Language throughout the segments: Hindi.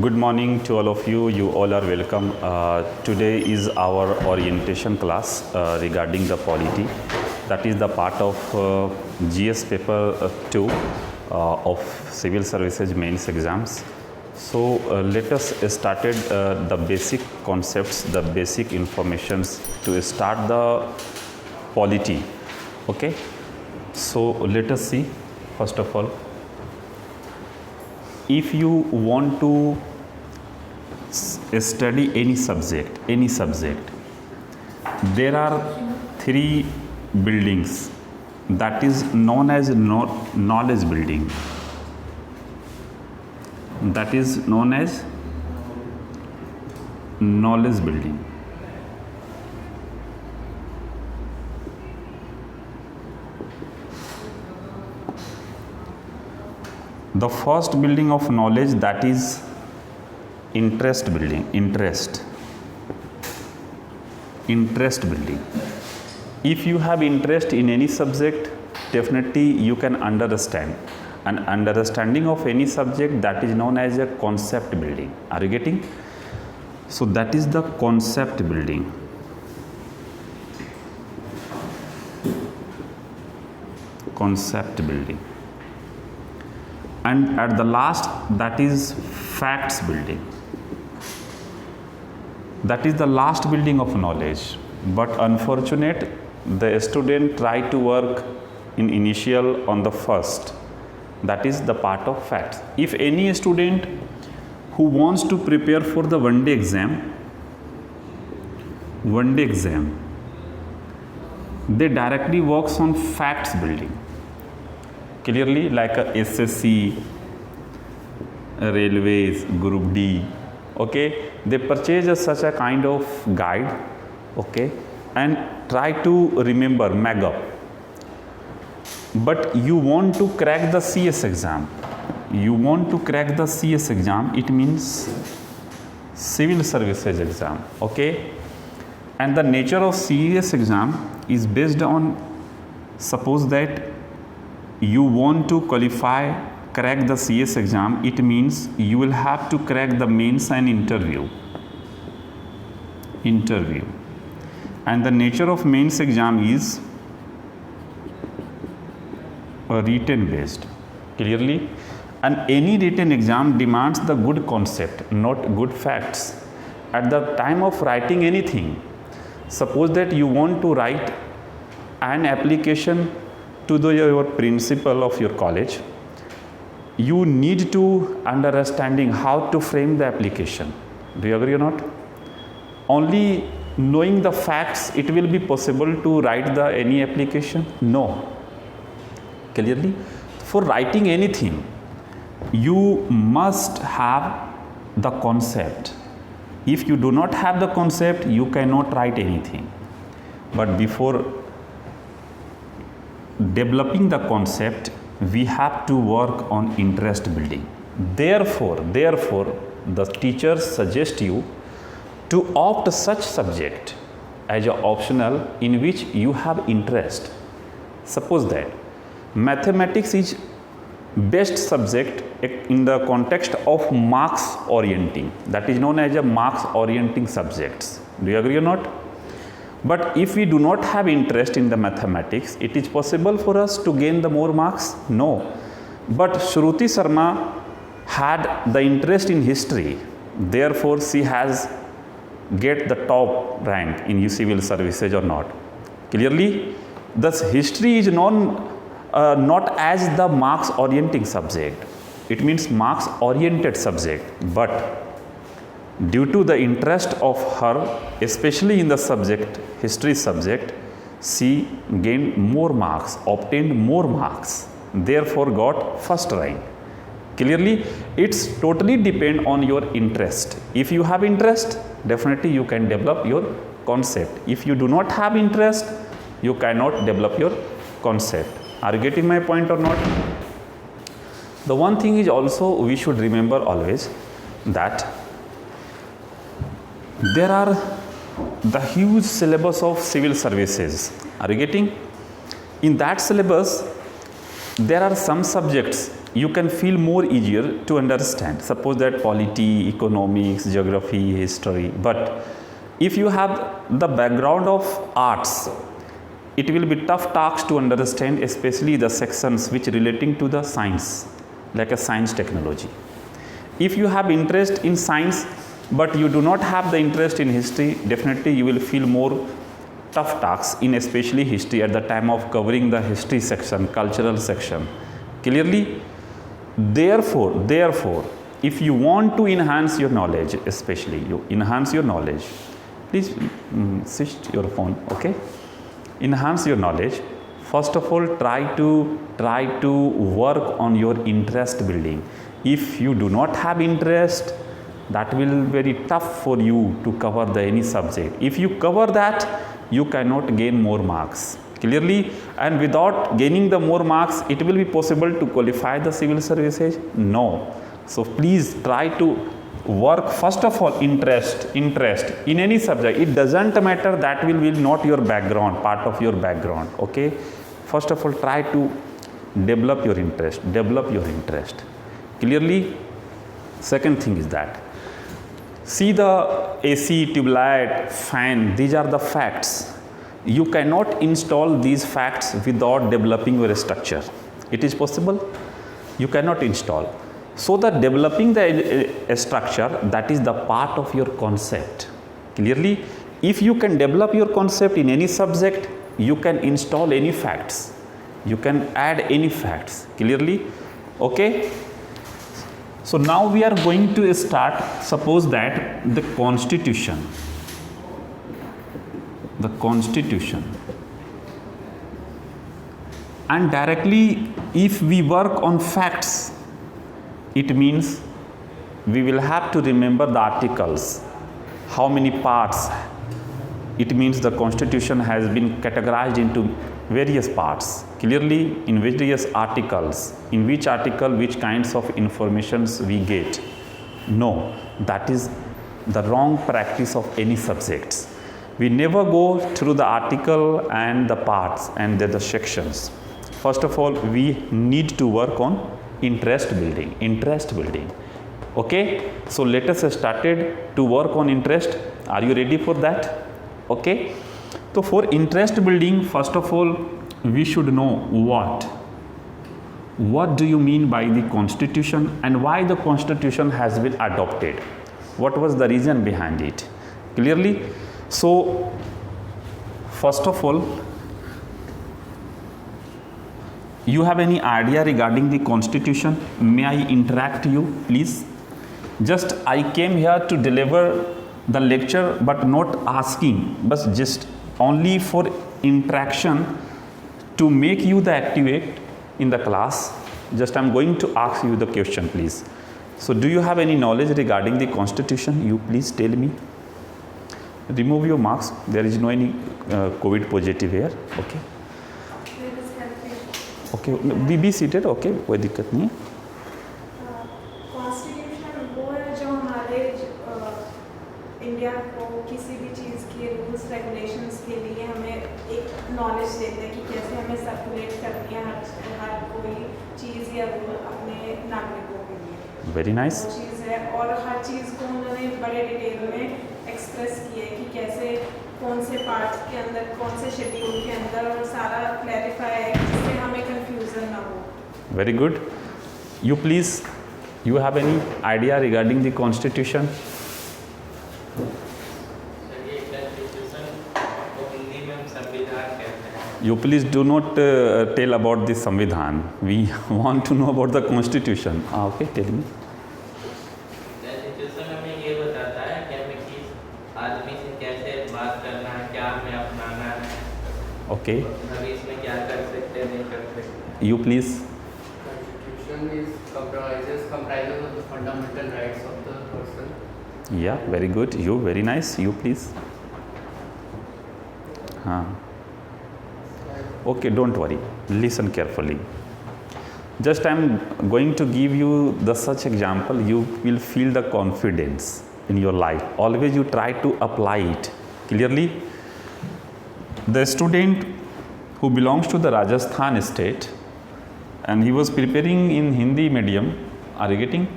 Good morning to all of you. You all are welcome. Today is our orientation class regarding the polity. That is the part of GS paper 2 of Civil Services mains exams. So let us started the basic concepts, the basic informations to start the polity. Okay. So let us see first of all. If you want to study any subject, there are three buildings that is known as knowledge building. That is known as knowledge building. The first building of knowledge, that is interest building. Interest building. If you have interest in any subject, definitely you can understand. An understanding of any subject, that is known as a concept building. Are you getting? So that is the concept building. Concept building. And at the last, that is facts building. That is the last building of knowledge. But unfortunate, the student try to work in initial on the first. That is the part of facts. If any student who wants to prepare for the one day exam, they directly works on facts building. Clearly, like a SSC, railways, group D, okay, they purchase such a kind of guide, okay, and try to remember, mag up. But you want to crack the CS exam. It means civil services exam, okay. And the nature of CS exam is based on, suppose that you want to crack the CS exam, it means you will have to crack the mains and interview. And the nature of mains exam is written based. Clearly, and any written exam demands the good concept, not good facts. At the time of writing anything, suppose that you want to write an application to your principal of your college, you need to understanding how to frame the application. Do you agree or not? Only knowing the facts, it will be possible to write any application? No. Clearly, for writing anything, you must have the concept. If you do not have the concept, you cannot write anything. But before developing the concept, we have to work on interest building. Therefore, the teachers suggest you to opt such subject as an optional in which you have interest. Suppose that mathematics is best subject in the context of marks orienting. That is known as a marks orienting subjects. Do you agree or not? But if we do not have interest in the mathematics, it is possible for us to gain the more marks? No. But Shruti Sharma had the interest in history. Therefore, she has get the top rank in civil services or not. Clearly, thus history is known not as the marks orienting subject. It means marks oriented subject. But due to the interest of her, especially in the subject, history subject, she gained more marks, obtained more marks, therefore got first rank. Clearly, it's totally depend on your interest. If you have interest, definitely you can develop your concept. If you do not have interest, you cannot develop your concept. Are you getting my point or not? The one thing is also we should remember always that there are the huge syllabus of civil services. Are you getting? In that syllabus, there are some subjects you can feel more easier to understand. Suppose that polity, economics, geography, history. But if you have the background of arts, it will be tough tasks to understand, especially the sections which relating to the science, like a science technology. If you have interest in science, but you do not have the interest in history, definitely you will feel more tough tasks in especially history at the time of covering the history section, cultural section. Clearly, therefore, if you want to enhance your knowledge, especially you enhance your knowledge, please switch your phone, okay? Enhance your knowledge. First of all, try to work on your interest building. If you do not have interest, that will be very tough for you to cover the any subject. If you cover that, you cannot gain more marks. Clearly, and without gaining the more marks, it will be possible to qualify the civil services? No. So please try to work, first of all, interest in any subject. It doesn't matter, that will be not your background, part of your background, okay? First of all, try to develop your interest. Clearly, second thing is that, see the AC, tube light, fan, these are the facts. You cannot install these facts without developing your structure. It is possible? You cannot install. So the developing the structure, that is the part of your concept. Clearly, if you can develop your concept in any subject, you can install any facts. You can add any facts. Clearly, okay? So now we are going to start. Suppose that the constitution, and directly if we work on facts, it means we will have to remember the articles, how many parts. It means the constitution has been categorized into various parts. Clearly, in various articles, in which article which kinds of informations we get. No, that is the wrong practice of any subjects. We never go through the article and the parts and the sections. First of all, we need to work on interest building. Okay, so let us started to work on interest. Are you ready for that? Okay, so for interest building, first of all, we should know what do you mean by the constitution and why the constitution has been adopted. What was the reason behind it? Clearly, so first of all, you have any idea regarding the constitution? May I interact you, please? Just I came here to deliver the lecture, but not asking, but just only for interaction, to make you the activate in the class. Just I'm going to ask you the question, please. So do you have any knowledge regarding the constitution? You please tell me. Remove your marks. There is no any COVID positive here. Okay. Okay, be seated. Okay, कोई दिक्कत नहीं. कॉन्स्टिट्यूशन वो है जो हमारे इंडिया को किसी भी चीज़ के रूल्स रेगुलेशंस के लिए हमें एक नॉलेज देते हैं कि कैसे हमें सर्कुलेट करनी है हर कोई चीज़ या रूल अपने नागरिकों के लिए. Very nice. वो चीज़ है और हर चीज़ को उन्होंने बड़े डिटेल में एक्सप्रेस किया है कि कैसे कौन से पार्ट के अंदर कौन से शेड्यूल के अंदर, और सारा क्लैरिफाई है जिससे हमें कंफ्यूजन ना हो. Very good. You please, you have any idea regarding the constitution? You please do not tell about the Samvidhan. We want to know about the constitution. Okay, tell me. Okay. You please. Constitution comprises of the fundamental rights of the person. Yeah, very good. You very nice. You please. Okay, don't worry. Listen carefully. Just I'm going to give you the such example. You will feel the confidence in your life. Always you try to apply it clearly. The student who belongs to the Rajasthan state, and he was preparing in Hindi medium. Are you getting?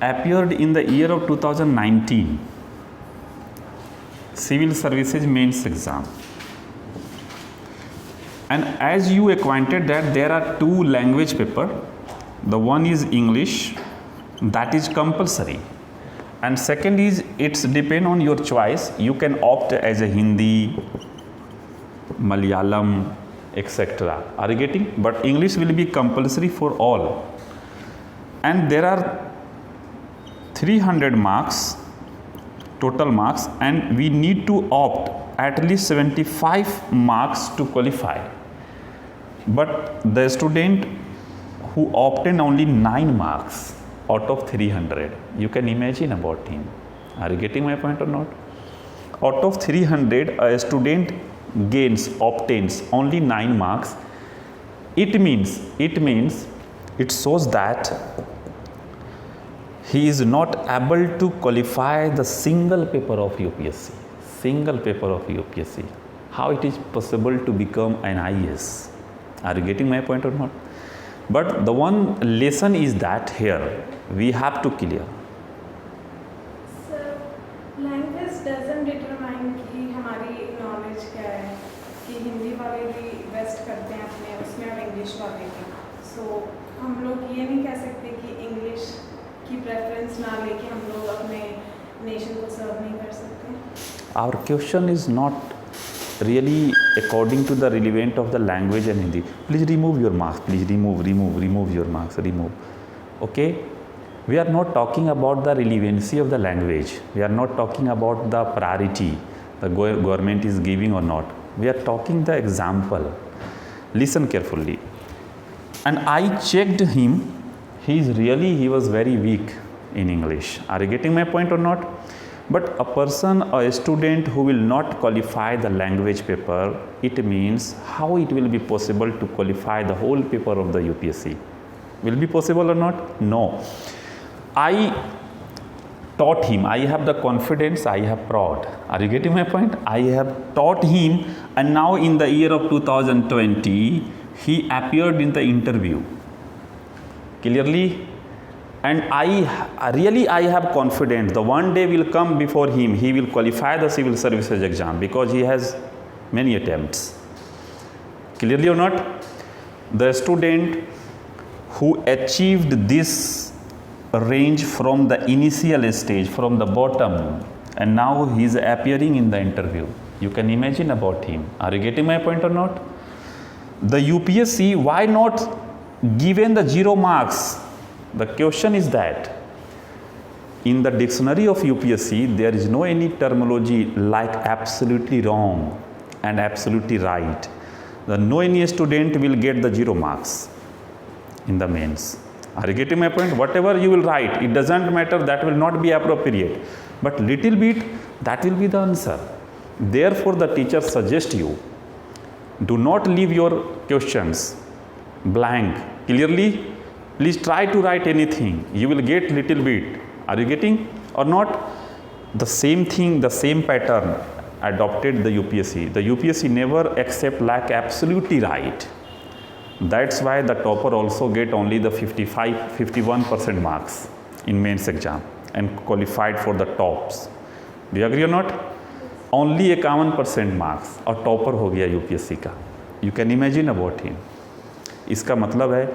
Appeared in the year of 2019 Civil Services Mains exam. And as you acquainted that there are two language paper. The one is English, that is compulsory. And second is, it's depend on your choice. You can opt as a Hindi, Malayalam, etc. Are you getting? But English will be compulsory for all. And there are 300 marks, total marks, and we need to opt at least 75 marks to qualify. But the student who obtained only 9 marks out of 300, you can imagine about him. Are you getting my point or not? Out of 300, a student obtains only 9 marks. It shows that he is not able to qualify the single paper of UPSC. How it is possible to become an IAS? Are you getting my point or not? But the one lesson is that here we have to clear. Sir, language doesn't determine कि हमारी knowledge क्या है, कि हिंदी वाले भी बेस्ट करते हैं अपने उसमें और इंग्लिश वाले भी. So हम लोग ये नहीं कह सकते कि इंग्लिश की प्रेफरेंस ना लेके हम लोग अपने नेशन को सर्व नहीं कर सकते. Our question is not really according to the relevant of the language and Hindi. Please remove your marks. Please remove your marks. Remove. Okay. We are not talking about the relevancy of the language. We are not talking about the priority the government is giving or not. We are talking the example. Listen carefully. And I checked him. He was very weak in English. Are you getting my point or not? But a student who will not qualify the language paper, it means how it will be possible to qualify the whole paper of the UPSC? Will be possible or not? No. I taught him. I have the confidence. I have proud. Are you getting my point? I have taught him, and now in the year of 2020, he appeared in the interview. Clearly. And I have confidence. The one day will come before him. He will qualify the civil services exam because he has many attempts. Clearly or not? The student who achieved this range from the initial stage, from the bottom, and now he is appearing in the interview. You can imagine about him. Are you getting my point or not? The UPSC, why not given the 0 marks? The question is that in the dictionary of UPSC, there is no any terminology like absolutely wrong and absolutely right. No any student will get the 0 marks in the mains. Are you getting my point? Whatever you will write, it doesn't matter, that will not be appropriate. But little bit, that will be the answer. Therefore, the teacher suggests you, do not leave your questions blank. Clearly, please try to write anything. You will get little bit. Are you getting or not? The same thing, the same pattern adopted the UPSC. The UPSC never accept like absolutely right. That's why the topper also get only the 51% marks in mains exam and qualified for the tops. Do you agree or not? Only 51% marks और topper हो गया UPSC का. You can imagine about him. इसका मतलब है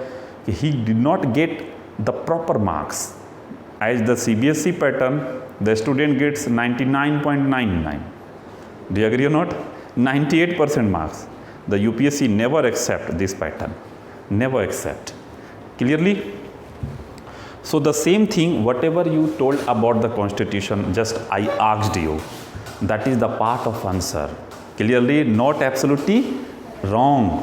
he did not get the proper marks. As the CBSE pattern, the student gets 99.99. Do you agree or not? 98% marks. The UPSC never accept this pattern. Never accept. Clearly? So the same thing, whatever you told about the constitution, just I asked you. That is the part of answer. Clearly, not absolutely wrong.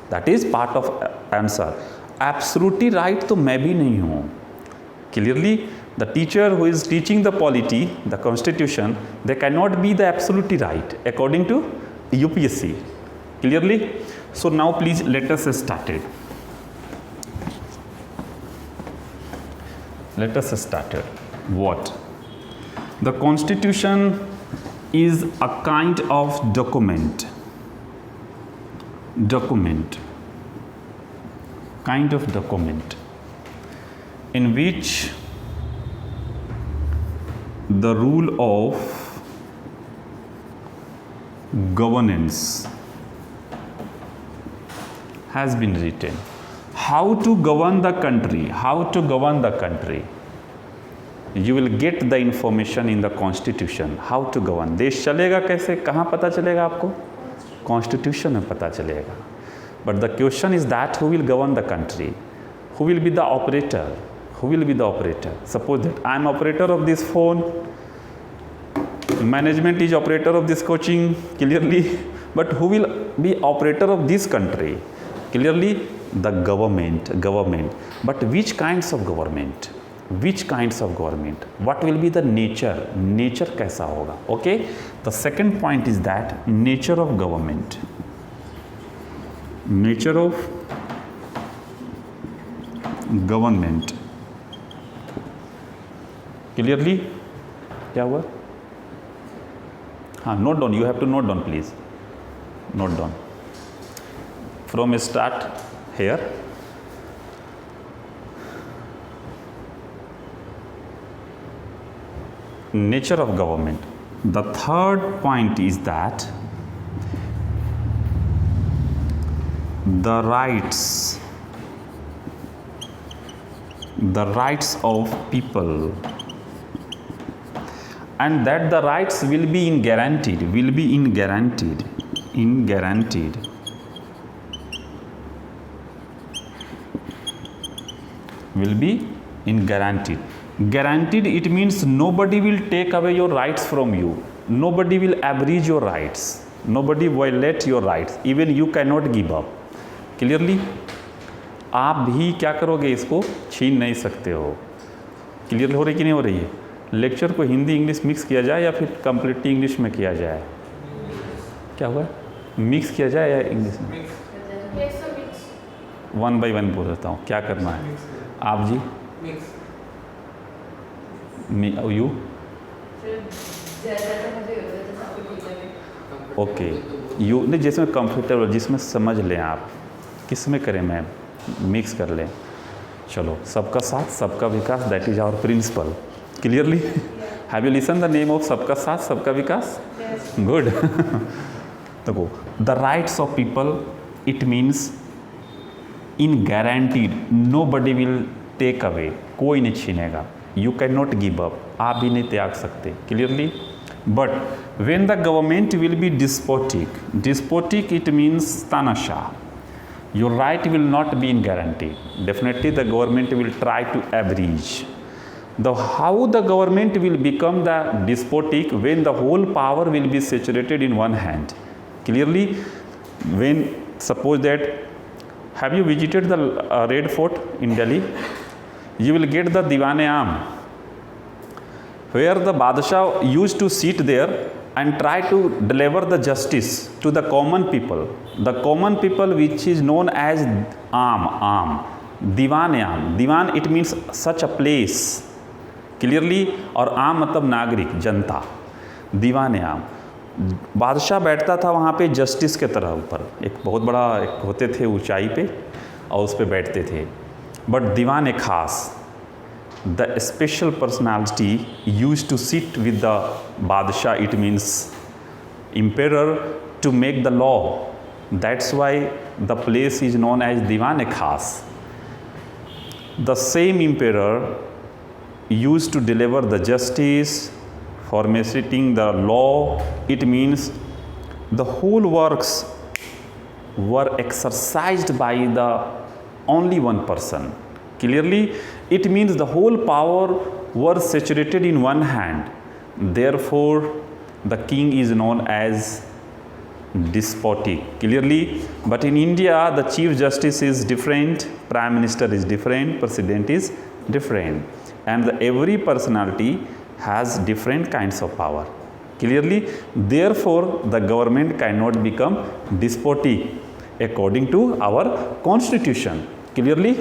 That is part of answer. Absolutely right तो मैं भी नहीं हूँ. Clearly, the teacher who is teaching the polity, the constitution, they cannot be the absolutely right according to UPSC. Clearly? So now please let us start it. Let us start it. What? The constitution is a kind of document kind of document in which the rule of governance has been written. How to govern the country, how to govern the country. You will get the information in the constitution, how to govern. देश चलेगा कैसे, कहाँ पता चलेगा आपको? Constitution में पता चलेगा. But the question is that who will govern the country? Who will be the operator? Who will be the operator? Suppose that I am operator of this phone, management is operator of this coaching, clearly, but who will be operator of this country? Clearly, the government. But which kinds of government? Which kinds of government? What will be the nature? Nature कैसा होगा? Okay. The second point is that nature of government. Nature of government. Clearly, क्या हुआ? हाँ, note down. You have to note down, please. Note down. From start here. Nature of government. The third point is that the rights of people, and that the rights will be in guaranteed will be in guaranteed guaranteed. It means nobody will take away your rights from you, nobody will abridge your rights, nobody violate your rights, even you cannot give up. Clearly, आप भी क्या करोगे, इसको छीन नहीं सकते हो. क्लियर हो रही कि नहीं हो रही है? लेक्चर को हिंदी इंग्लिश मिक्स किया जाए या फिर कंप्लीटली इंग्लिश में किया जाए? क्या हुआ, मिक्स किया जाए या इंग्लिश में? वन बाय वन बोल देता हूँ, क्या करना है आप जी? यू ओके, यू नहीं, जिसमें कंफर्टेबल, जिसमें समझ लें आप. किस में करें मैम? मिक्स कर लें. चलो, सबका साथ सबका विकास, that is our principle. Clearly, have you listen the name of सबका साथ सबका विकास? गुड. देखो, the rights of people, it means in guaranteed, nobody will take away, कोई नहीं छीनेगा. You can not give up, आप भी नहीं त्याग सकते. Clearly, but when the government will be despotic, it means तानाशाह. Your right will not be in guarantee. Definitely the government will try to abridge. How the government will become the despotic? When the whole power will be saturated in one hand. Clearly, when suppose that, have you visited the Red Fort in Delhi? You will get the Diwan-e-Aam, where the Badshah used to sit there and try to deliver the justice to the common people. The common people, which is known as Aam, Diwan-e-Aam. Diwan, it means such a place. Clearly, और आम मतलब नागरिक, जनता. Diwan-e-Aam. बादशाह बैठता था वहाँ पे जस्टिस के तरह ऊपर, एक बहुत बड़ा एक होते थे ऊंचाई पे, और उस पे बैठते थे. But Diwan-e-Khas, the special personality used to sit with the Badshah, it means emperor, to make the law. That's why the place is known as Diwan-e-Khas. The same emperor used to deliver the justice, formulating the law. It means the whole works were exercised by the only one person. Clearly, it means the whole power were saturated in one hand. Therefore, the king is known as despotic. Clearly, but in India, the chief justice is different, prime minister is different, president is different, and every personality has different kinds of power. Clearly, therefore, the government cannot become despotic according to our constitution. Clearly,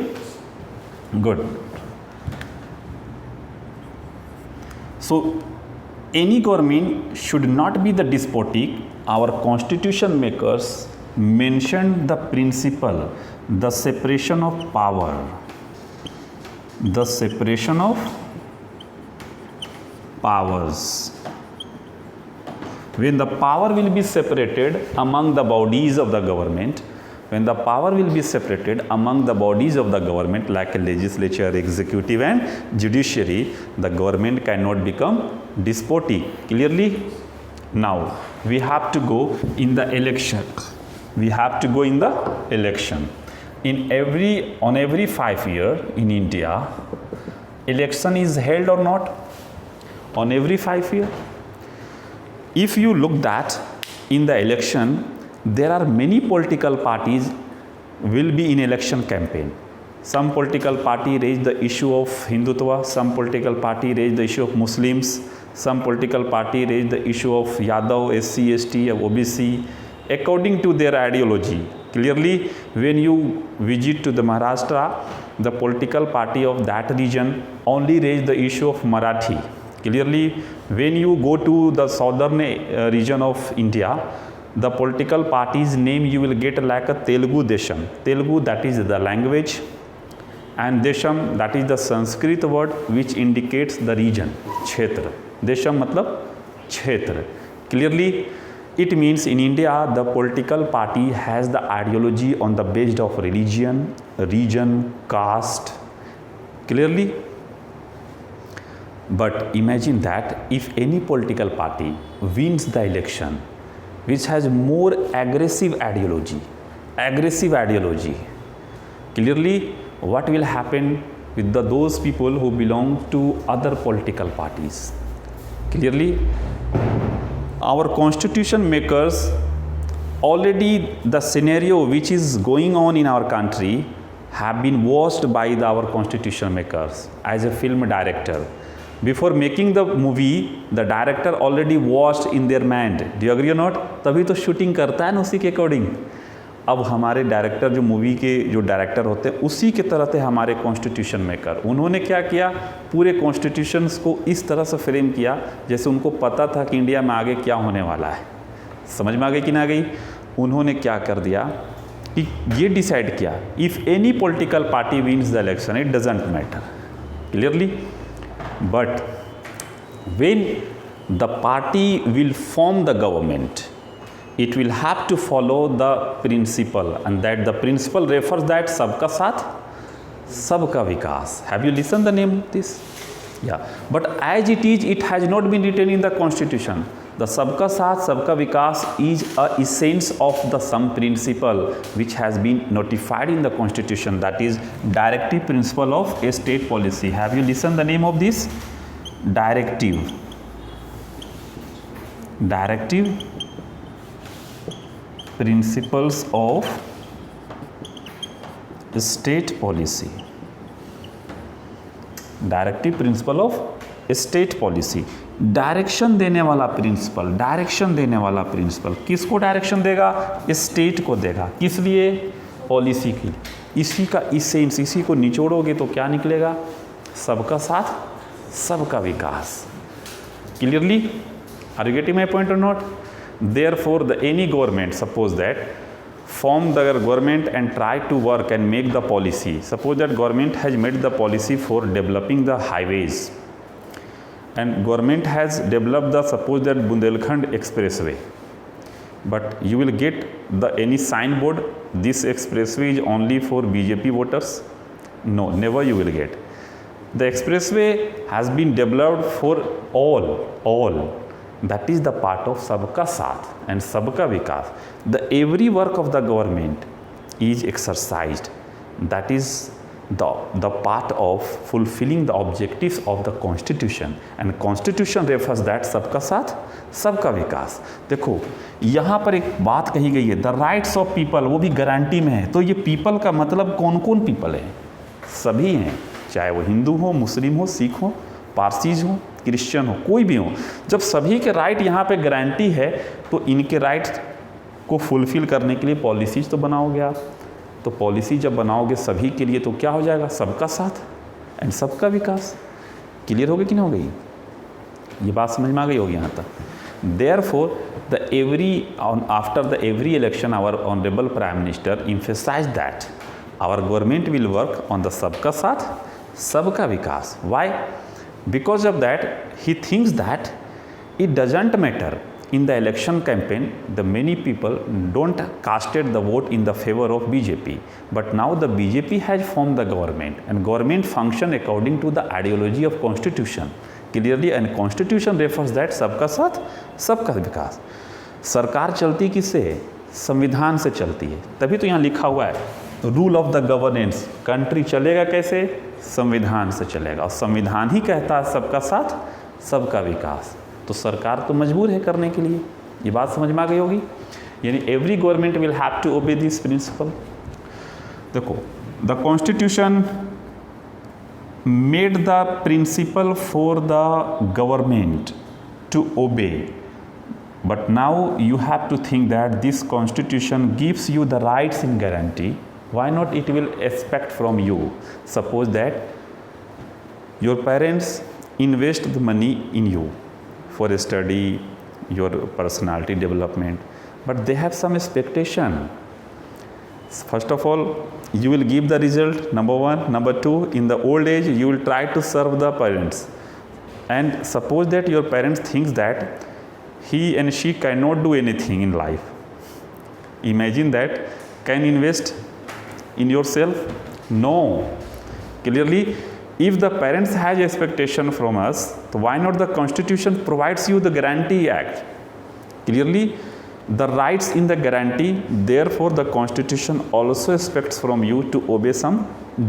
good. So, any government should not be the despotic. Our constitution makers mentioned the principle the separation of power, the separation of powers. When the power will be separated among the bodies of the government, when the power will be separated among the bodies of the government like a legislature, executive and judiciary, the government cannot become despotic. Clearly? Now we have to go in the election. We have to go in the election. On every 5 years in India, election is held or not? On every 5 years. If you look that in the election, there are many political parties will be in election campaign. Some political party raise the issue of Hindutva, some political party raise the issue of Muslims, some political party raise the issue of Yadav, SC, ST, OBC, according to their ideology. Clearly, when you visit to the Maharashtra, the political party of that region only raise the issue of Marathi. Clearly, when you go to the southern region of India, the political party's name you will get like a Telugu Desham. Telugu, that is the language, and Desham, that is the Sanskrit word which indicates the region, Kshetra. Desham matlab Kshetra. Clearly, it means in India the political party has the ideology on the basis of religion, region, caste. Clearly? But imagine that if any political party wins the election which has more aggressive ideology, clearly what will happen with those people who belong to other political parties? Clearly, our constitution makers already the scenario which is going on in our country have been watched by our constitution makers as a film director. Before making the movie, the director already watched in their mind. Do you agree or not? तभी तो शूटिंग करता है ना उसी के अकॉर्डिंग. अब हमारे डायरेक्टर जो मूवी के जो डायरेक्टर होते हैं उसी के तरह थे हमारे कॉन्स्टिट्यूशन मेकर. उन्होंने क्या किया, पूरे कॉन्स्टिट्यूशंस को इस तरह से फ्रेम किया जैसे उनको पता था कि इंडिया में आगे क्या होने वाला है. समझ में आ गई कि ना गई? उन्होंने क्या कर दिया कि ये डिसाइड किया, if any political party wins the election it doesn't matter. Clearly? But when the party will form the government, it will have to follow the principle, and that the principle refers that sabka saath, sabka vikas. Have you listened the name of this? Yeah. But as it is, it has not been written in the constitution. The sabka saath, sabka vikas is a essence of the some principle which has been notified in the constitution, that is directive principle of a state policy. Have you listened the name of this? Directive principles of state policy. Directive principle of state policy. Direction देने वाला प्रिंसिपल किसको डायरेक्शन देगा? स्टेट को देगा. किस लिए? पॉलिसी की. इसी का इसेंस, इसी को निचोड़ोगे तो क्या निकलेगा? सबका साथ, सबका विकास. Clearly? Are you getting my point और not? Therefore the any government, suppose that form the government and try to work and make the policy. Suppose that government has made the policy for developing the highways, and government has developed the, suppose that Bundelkhand expressway, but you will get the any signboard, this expressway is only for BJP voters? No, never you will get. The expressway has been developed for all. That is the part of sabka saath and sabka vikas. The every work of the government is exercised. That is the part of fulfilling the objectives of the constitution, and constitution refers that सबका साथ सबका विकास. देखो यहाँ पर एक बात कही गई है, द राइट्स ऑफ पीपल, वो भी गारंटी में है. तो ये पीपल का मतलब कौन कौन पीपल है? सभी हैं, चाहे वो हिंदू हो, मुस्लिम हो, सिख हो, पारसीज हो, क्रिश्चियन हो, कोई भी हो. जब सभी के राइट यहाँ पे गारंटी है तो इनके राइट्स को फुलफिल करने के लिए पॉलिसीज तो बनाओगे आप. तो पॉलिसी जब बनाओगे सभी के लिए तो क्या हो जाएगा? सबका साथ एंड सबका विकास. क्लियर हो गई कि नहीं हो गई? ये बात समझ में आ गई होगी यहाँ तक. Therefore after the every election our honorable prime minister emphasized that our government will work on the सबका साथ सबका विकास. Why? Because of that he thinks that it doesn't matter in the election campaign the many people don't casted the vote in the favor of BJP, but now the BJP has formed the government and government function according to the ideology of constitution clearly, and constitution refers that सबका साथ सबका विकास. सरकार चलती किससे? संविधान से चलती है. तभी तो यहाँ लिखा हुआ है rule of the governance. Country चलेगा कैसे? संविधान से चलेगा, और संविधान ही कहता है सबका साथ सबका विकास. तो सरकार तो मजबूर है करने के लिए. ये बात समझ में आ गई होगी. यानी every government will have to obey this principle. देखो, the constitution made the principle for the government to obey, but now you have to think that this constitution gives you the rights in guarantee. Why not it will expect from you? Suppose that your parents invest the money in you for study, your personality development, but they have some expectation. First of all, you will give the result, number one. Number two, in the old age you will try to serve the parents, and suppose that your parents thinks that he and she cannot do anything in life. Imagine that, can invest in yourself? No. Clearly, if the parents has expectation from us, so why not the constitution provides you the guarantee act? Clearly, the rights in the guarantee, therefore the constitution also expects from you to obey some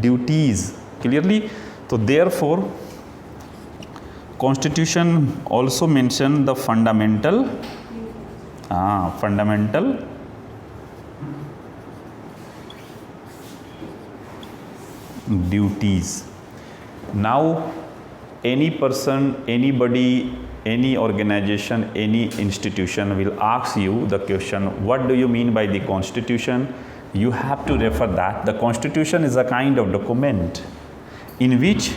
duties. Clearly, so therefore Constitution also mention the fundamental duties. Now any person, anybody, any organization, any institution will ask you the question, what do you mean by the constitution? You have to refer that the constitution is a kind of document in which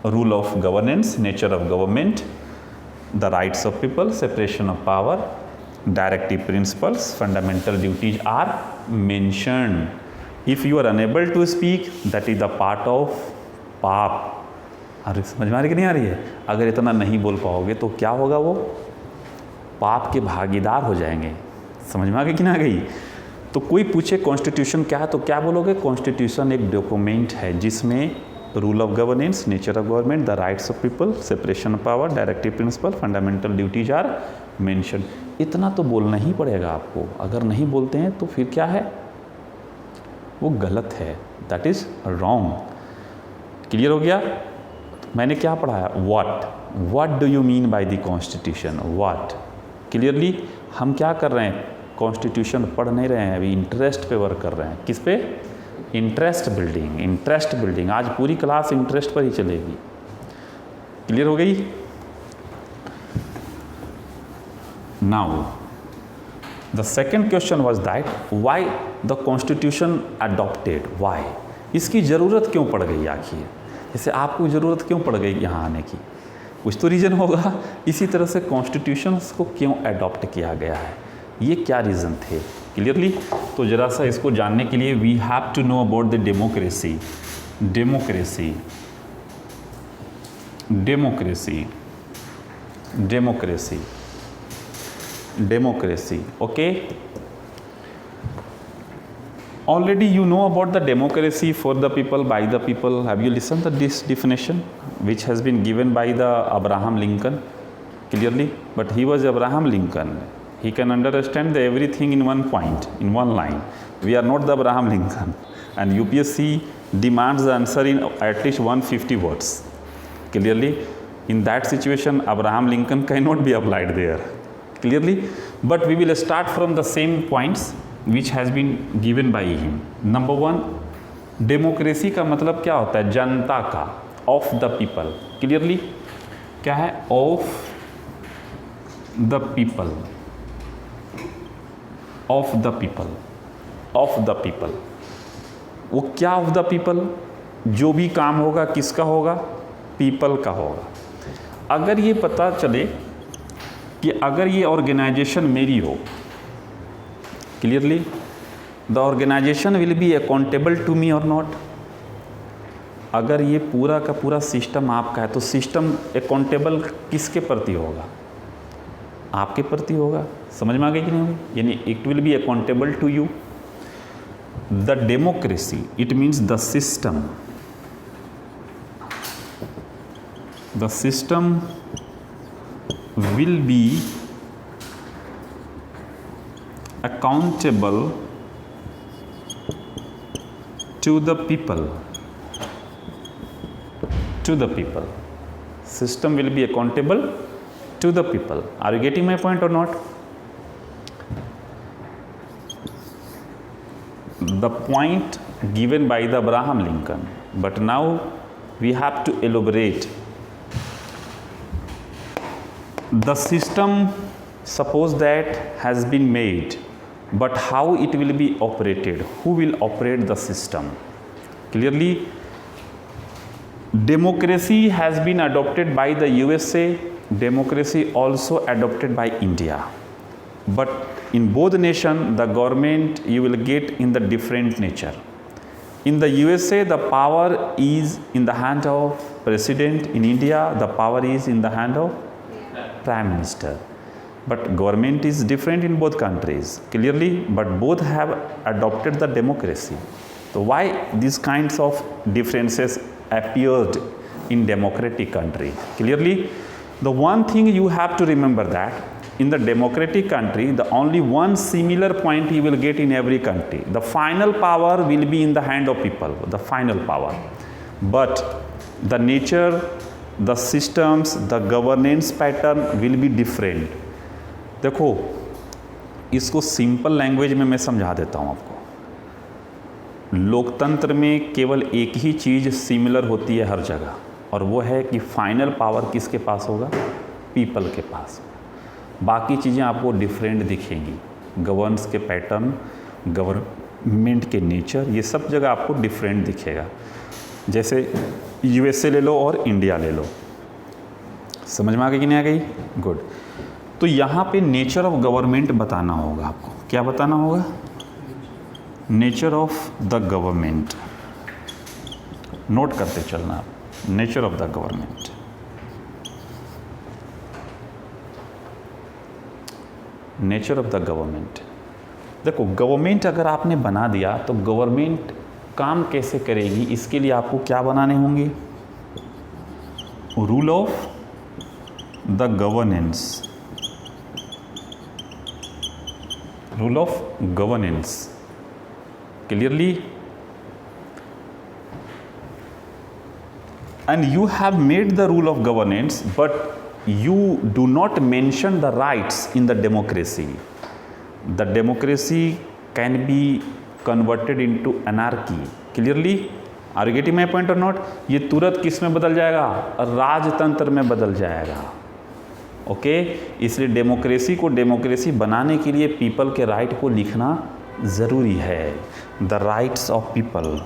rule of governance, nature of government, the rights of people, separation of power, directive principles, fundamental duties are mentioned. If you are unable to speak, that is the part of पाप. अरे समझ में आ रही कि नहीं आ रही है? अगर इतना नहीं बोल पाओगे तो क्या होगा? वो पाप के भागीदार हो जाएंगे. समझ में आ गई कि ना आ गई? तो कोई पूछे कॉन्स्टिट्यूशन क्या है तो क्या बोलोगे? कॉन्स्टिट्यूशन एक डॉक्यूमेंट है जिसमें rule of governance, nature of government, the rights of people, separation of power, directive principle, fundamental duties are mention. इतना तो बोलना ही पड़ेगा आपको. अगर नहीं बोलते हैं तो फिर क्या है? वो गलत है. That is wrong. क्लियर हो गया? मैंने क्या पढ़ाया? What do you mean by the constitution? What. Clearly हम क्या कर रहे हैं? कॉन्स्टिट्यूशन पढ़ नहीं रहे हैं, अभी इंटरेस्ट पे वर्क कर रहे हैं. किस पे? Interest building. आज पूरी क्लास इंटरेस्ट पर ही चलेगी. क्लियर हो गई? Now the second question was that why the constitution adopted. Why, इसकी ज़रूरत क्यों पड़ गई आखिर? जैसे आपको ज़रूरत क्यों पड़ गई यहाँ आने की? कुछ तो रीज़न होगा. इसी तरह से कॉन्स्टिट्यूशन को क्यों अडॉप्ट किया गया है, ये क्या रीज़न थे? क्लियरली तो ज़रा सा इसको जानने के लिए we have to know about the democracy. Okay, already you know about the democracy, for the people, by the people. Have you listened to this definition which has been given by the Abraham Lincoln? Clearly, but he was Abraham Lincoln. He can understand everything in one point, in one line. We are not the Abraham Lincoln, and UPSC demands the answer in at least 150 words. Clearly, in that situation Abraham Lincoln cannot be applied there. Clearly, but we will start from the same points which has been given by him. Number one, democracy का मतलब क्या होता है? जनता का, ऑफ द पीपल. क्लियरली क्या है? Of the people, of the people, of the people. वो क्या ऑफ द पीपल? जो भी काम होगा किसका होगा? पीपल का होगा. अगर ये पता चले कि अगर ये ऑर्गेनाइजेशन मेरी हो, clearly the organisation will be accountable to me और नॉट। अगर ये पूरा का पूरा सिस्टम आपका है तो सिस्टम अकाउंटेबल किसके प्रति होगा? आपके प्रति होगा। समझ में आ गई कि नहीं होगी? यानी it will be accountable to you. The democracy it means the system, the system will be accountable to the people. System will be accountable to the people. Are you getting my point or not? The point given by the Abraham Lincoln, but now we have to elaborate. The system, suppose that has been made, but how it will be operated? Who will operate the system? Clearly, democracy has been adopted by the USA, democracy also adopted by India. But in both nations, the government you will get in the different nature. In the USA, the power is in the hand of president. In India, the power is in the hand of prime minister. But government is different in both countries, clearly, but both have adopted the democracy. So why these kinds of differences appeared in democratic country? Clearly, the one thing you have to remember that in the democratic country, the only one similar point you will get in every country. The final power will be in the hand of people, the final power. But the nature, the systems, the governance pattern will be different. देखो, इसको सिंपल लैंग्वेज में मैं समझा देता हूँ आपको। लोकतंत्र में केवल एक ही चीज़ सिमिलर होती है हर जगह, और वो है कि फाइनल पावर किसके पास होगा? पीपल के पास। बाकी चीज़ें आपको डिफरेंट दिखेंगी। गवर्नेंस के पैटर्न, गवर्नमेंट के नेचर, ये सब जगह आपको डिफरेंट दिखेगा। जैसे यूएसए ले लो और इंडिया ले लो। समझ में आ गई कि नहीं आ गई? गुड। तो यहाँ पे नेचर ऑफ गवर्नमेंट बताना होगा आपको। क्या बताना होगा? Nature of the government. Note करते चलना आप। Nature of the government. Nature of the government. देखो, गवर्नमेंट अगर आपने बना दिया तो गवर्नमेंट काम कैसे करेगी, इसके लिए आपको क्या बनाने होंगे? Rule of the governance. Rule of governance. Clearly, and you have made the rule of governance, but you do not mention the rights in the democracy. The democracy can be converted into anarchy. Clearly, are you getting my point or not? ये तुरंत किस में बदल जाएगा? राजतंत्र में बदल जाएगा। ओके, इसलिए डेमोक्रेसी को डेमोक्रेसी बनाने के लिए पीपल के राइट को लिखना ज़रूरी है। The rights of people,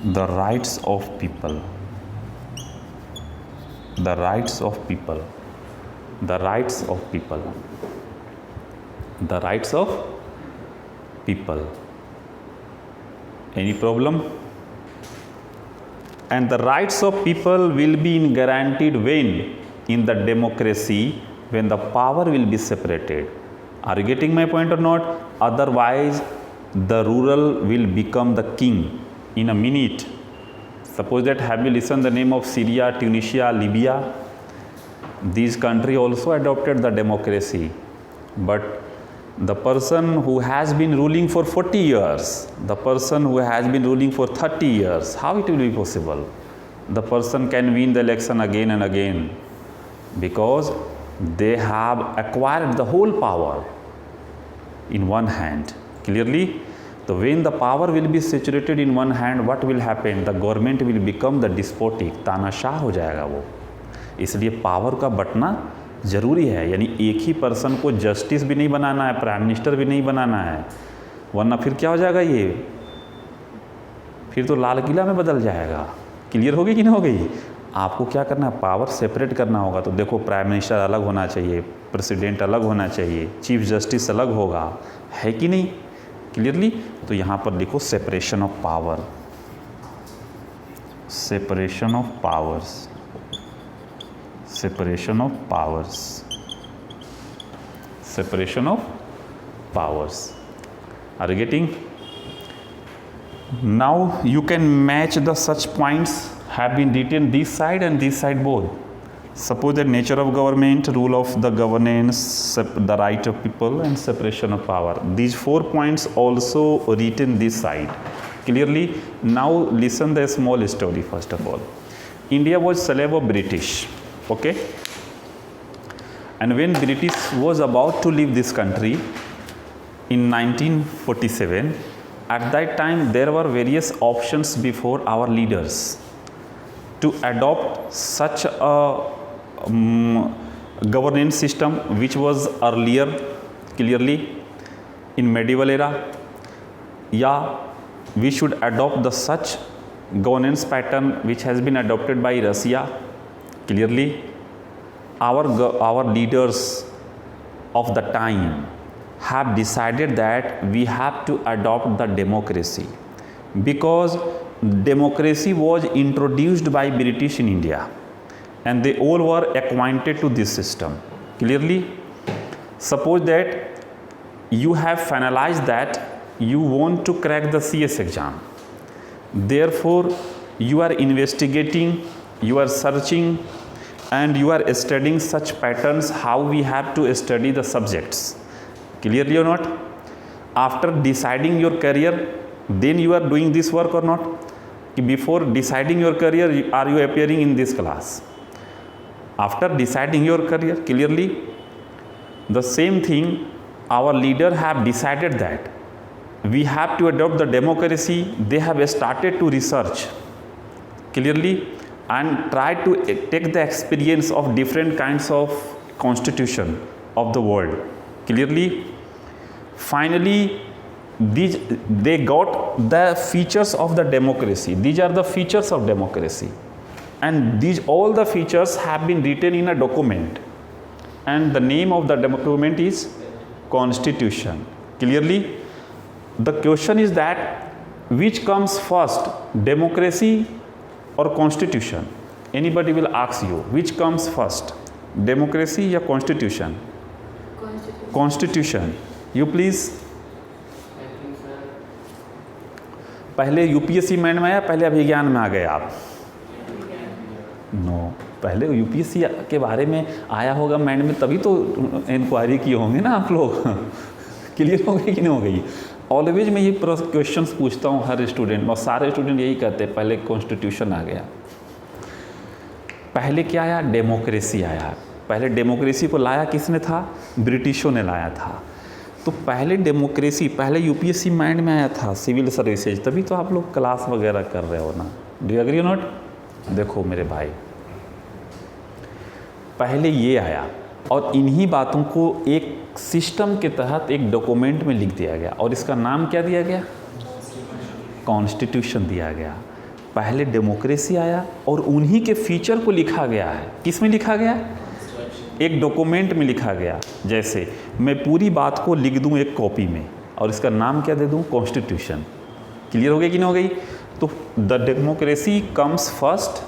the rights of people, the rights of people, the rights of people, the rights of people. Any problem? And the rights of people will be guaranteed when? In the democracy, when the power will be separated. Are you getting my point or not? Otherwise, the ruler will become the king in a minute. Suppose that, have you listened the name of Syria, Tunisia, Libya? These countries also adopted the democracy, but the person who has been ruling for 40 years, the person who has been ruling for 30 years, how it will be possible? The person can win the election again and again because they have acquired the whole power in one hand. Clearly, so when the power will be situated in one hand, what will happen? The government will become the despotic, तानाशाह हो जाएगा वो। इसलिए पावर का बंटना ज़रूरी है। यानी एक ही पर्सन को जस्टिस भी नहीं बनाना है, प्राइम मिनिस्टर भी नहीं बनाना है, वरना फिर क्या हो जाएगा? ये फिर तो लाल किला में बदल जाएगा। क्लियर होगी कि नहीं हो गई? आपको क्या करना है? पावर सेपरेट करना होगा। तो देखो, प्राइम मिनिस्टर अलग होना चाहिए, प्रेसिडेंट अलग होना चाहिए, चीफ जस्टिस अलग होगा, है कि नहीं, क्लियरली। तो यहाँ पर लिखो separation of power, separation of powers, separation of powers, separation of powers. Are you getting? Now you can match the such points have been written this side and this side both. Suppose that nature of government, rule of the governance, the right of people and separation of power. These 4 points also written this side. Clearly, now listen the small story first of all. India was slave of British, okay? And when British was about to leave this country in 1947, at that time there were various options before our leaders to adopt such a governance system which was earlier, clearly in medieval era, we should adopt the such governance pattern which has been adopted by Russia, clearly. Our leaders of the time have decided that we have to adopt the democracy, because democracy was introduced by British in India and they all were acquainted to this system, clearly. Suppose that you have finalized that you want to crack the CS exam, therefore you are investigating, you are searching and you are studying such patterns how we have to study the subjects, clearly or not. After deciding your career, then you are doing this work or not? Before deciding your career, are you appearing in this class? After deciding your career, clearly. The same thing, our leader have decided that we have to adopt the democracy. They have started to research, clearly, and try to take the experience of different kinds of constitution of the world, clearly. Finally, they got the features of the democracy. These are the features of democracy, and all the features have been written in a document, and the name of the document is Constitution, clearly. The question is that which comes first, democracy or constitution? Anybody will ask you which comes first, democracy या constitution? Constitution. You please. पहले यूपीएससी माइंड में आया, पहले अभिज्ञान में आ गए आप? नो, पहले यूपीएससी के बारे में आया होगा माइंड में, तभी तो इंक्वायरी किए होंगे ना आप लोग। क्लियर हो गई कि नहीं हो गई? ऑलवेज मैं ये क्वेश्चंस पूछता हूँ हर स्टूडेंट, और सारे स्टूडेंट यही कहते हैं पहले कॉन्स्टिट्यूशन आ गया। पहले क्या आया? डेमोक्रेसी आया। पहले डेमोक्रेसी को लाया किसने था? ब्रिटिशों ने लाया था। तो पहले डेमोक्रेसी, पहले यूपीएससी माइंड में आया था, सिविल सर्विसेज, तभी तो आप लोग क्लास वगैरह कर रहे हो ना। Do you agree not? देखो मेरे भाई, पहले ये आया और इन्हीं बातों को एक सिस्टम के तहत एक डॉक्यूमेंट में लिख दिया गया, और इसका नाम क्या दिया गया? कॉन्स्टिट्यूशन दिया गया। पहले डेमोक्रेसी आया और उन्हीं के फीचर को लिखा गया है। किस में लिखा गया? एक डॉक्यूमेंट में लिखा गया। जैसे मैं पूरी बात को लिख दूं एक कॉपी में और इसका नाम क्या दे दूं? कॉन्स्टिट्यूशन। क्लियर हो गई कि नहीं हो गई? तो the democracy comes first,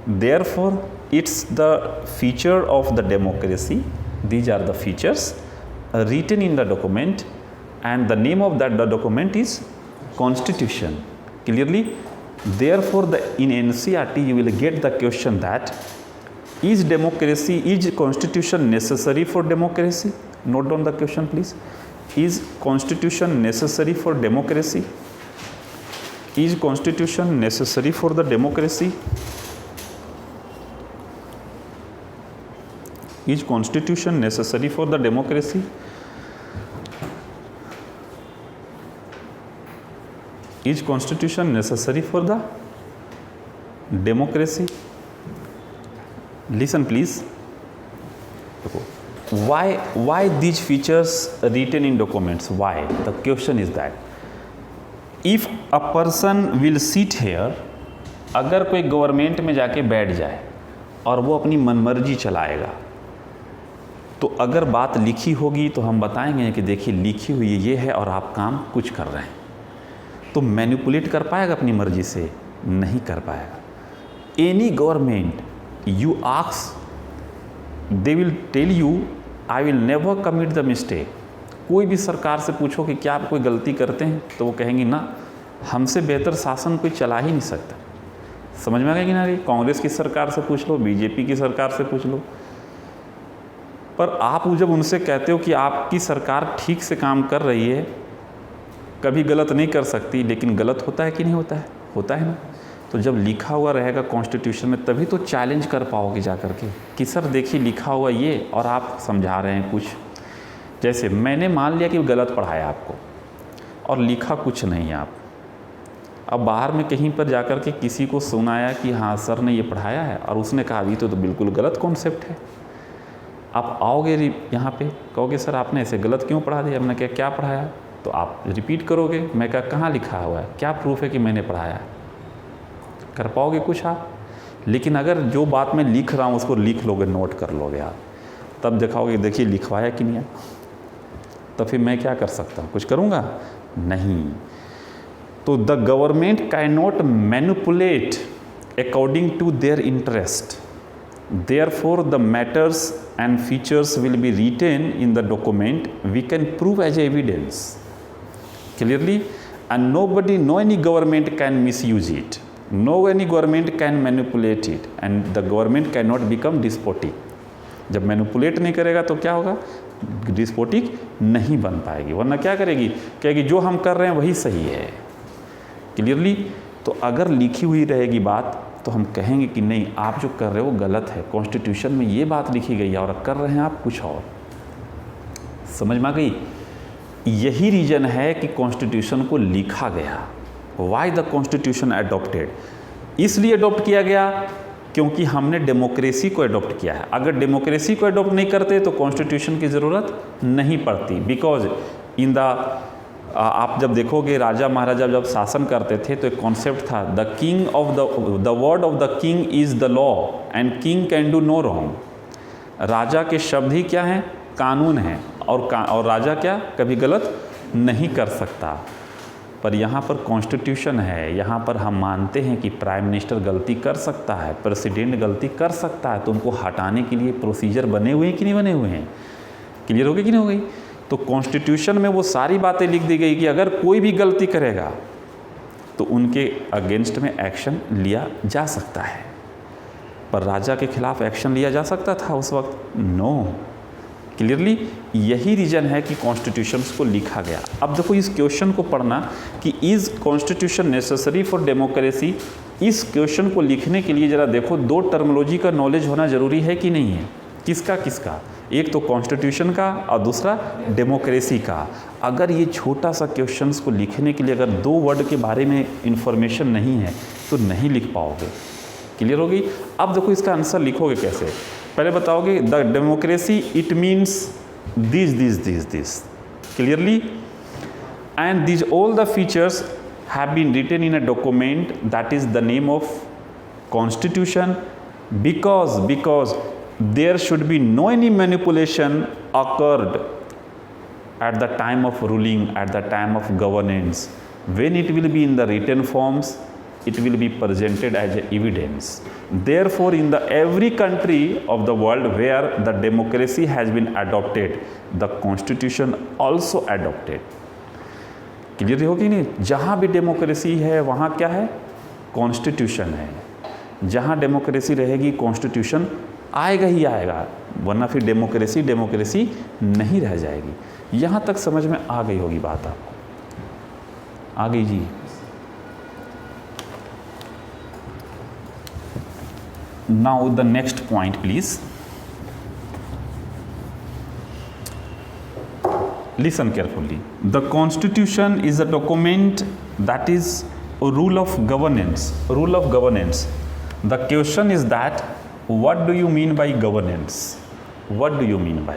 therefore it's the feature of the democracy. These are the features written in the document, and the name of that the document is Constitution, clearly. Therefore, in NCERT you will get the question that is constitution necessary for democracy? Note down the question please. Is constitution necessary for democracy? Is constitution necessary for the democracy? Is constitution necessary for the democracy? Is constitution necessary for the democracy? Listen please. Why these features written in documents? Why? The question is that if a person will sit here, अगर कोई गवर्नमेंट में जाके बैठ जाए और वो अपनी मनमर्जी चलाएगा, तो अगर बात लिखी होगी तो हम बताएंगे कि देखिए लिखी हुई ये है और आप काम कुछ कर रहे हैं, तो मैनिपुलेट कर पाएगा अपनी मर्जी से? नहीं कर पाएगा। Any government you ask they will tell you I will never commit the mistake. कोई भी सरकार से पूछो कि क्या आप कोई गलती करते हैं, तो वो कहेंगी ना, हमसे बेहतर शासन कोई चला ही नहीं सकता। समझ में आ गया कि ना? कांग्रेस की सरकार से पूछ लो, बीजेपी की सरकार से पूछ लो, पर आप जब उनसे कहते हो कि आपकी सरकार ठीक से काम कर रही है, कभी गलत नहीं कर सकती, लेकिन गलत होता है कि नहीं होता है? होता है ना। तो जब लिखा हुआ रहेगा कॉन्स्टिट्यूशन में, तभी तो चैलेंज कर पाओगे जा कर के कि सर देखिए लिखा हुआ ये और आप समझा रहे हैं कुछ। जैसे मैंने मान लिया कि गलत पढ़ाया आपको और लिखा कुछ नहीं है आप, अब बाहर में कहीं पर जाकर के किसी को सुनाया कि हाँ सर ने ये पढ़ाया है, और उसने कहा अभी तो बिल्कुल गलत कॉन्सेप्ट है। आप आओगे यहाँ पे, कहोगे सर आपने ऐसे गलत क्यों पढ़ा दिया? हमने क्या क्या पढ़ाया? तो आप रिपीट करोगे। मैं कहाँ लिखा हुआ है, क्या प्रूफ है कि मैंने पढ़ाया है? कर पाओगे कुछ आप? लेकिन अगर जो बात मैं लिख रहा हूँ उसको लिख लोगे, नोट कर लोगे आप, तब दिखाओगे देखिए लिखवाया कि नहीं है, तो फिर मैं क्या कर सकता हूँ? कुछ करूँगा? नहीं। तो the government can not manipulate according to their interest, therefore the matters and features will be written in the document we can prove as evidence clearly, and nobody, no any government can misuse it, no any government can manipulate it, and the government cannot become despotic। जब मैनिपुलेट नहीं करेगा तो क्या होगा? डिस्पोटिक नहीं बन पाएगी, वरना क्या करेगी? कहेगी जो हम कर रहे हैं वही सही है। क्लियरली? तो अगर लिखी हुई रहेगी बात तो हम कहेंगे कि नहीं, आप जो कर रहे हो वो गलत है, कॉन्स्टिट्यूशन में ये बात लिखी गई है और कर रहे हैं आप कुछ और। समझ में आ गई? यही रीज़न है कि कॉन्स्टिट्यूशन को लिखा गया। Why the constitution adopted? इसलिए अडॉप्ट किया गया क्योंकि हमने डेमोक्रेसी को अडॉप्ट किया है। अगर डेमोक्रेसी को अडॉप्ट नहीं करते तो कॉन्स्टिट्यूशन की ज़रूरत नहीं पड़ती। बिकॉज इन द आप जब देखोगे राजा महाराजा जब शासन करते थे तो एक कॉन्सेप्ट था, the king of the word of the king is the law and king can do no wrong. राजा के शब्द ही क्या हैं? कानून हैं, और राजा क्या कभी गलत नहीं कर सकता। पर यहाँ पर कॉन्स्टिट्यूशन है, यहाँ पर हम मानते हैं कि प्राइम मिनिस्टर गलती कर सकता है, प्रेसिडेंट गलती कर सकता है, तो उनको हटाने के लिए प्रोसीजर बने हुए हैं कि नहीं बने हुए हैं? क्लियर हो गई कि नहीं हो गई? तो कॉन्स्टिट्यूशन में वो सारी बातें लिख दी गई कि अगर कोई भी गलती करेगा तो उनके अगेंस्ट में एक्शन लिया जा सकता है। पर राजा के खिलाफ एक्शन लिया जा सकता था उस वक्त? नो। क्लियरली यही रीज़न है कि कॉन्स्टिट्यूशंस को लिखा गया। अब देखो इस क्वेश्चन को पढ़ना कि is constitution necessary for democracy. इस क्वेश्चन को लिखने के लिए ज़रा देखो, दो टर्मिनोलॉजी का नॉलेज होना ज़रूरी है कि नहीं है? किसका किसका? एक तो कॉन्स्टिट्यूशन का और दूसरा डेमोक्रेसी का। अगर ये छोटा सा क्वेश्चंस को लिखने के लिए अगर दो वर्ड के बारे में इंफॉर्मेशन नहीं है तो नहीं लिख पाओगे। क्लियर होगी? अब देखो इसका आंसर लिखोगे कैसे? पहले बताओगे the democracy it means this clearly, and this all the features have been written in a document that is the name of constitution, because there should be no any manipulation occurred at the time of ruling, at the time of governance. When it will be in the written forms, it will be presented as evidence. Therefore, in the every country of the world where the democracy has been adopted, the constitution also adopted. Clear हो कि नहीं? जहाँ भी डेमोक्रेसी है वहाँ क्या है? कॉन्स्टिट्यूशन है। जहाँ डेमोक्रेसी रहेगी कॉन्स्टिट्यूशन आएगा ही आएगा, वरना फिर डेमोक्रेसी नहीं रह जाएगी। यहाँ तक समझ में आ गई होगी बात आपको? आ गई जी? Now the next point please listen carefully. The constitution is a document that is rule of governance. Rule of governance. The question is that What do you mean by governance? What do you mean by?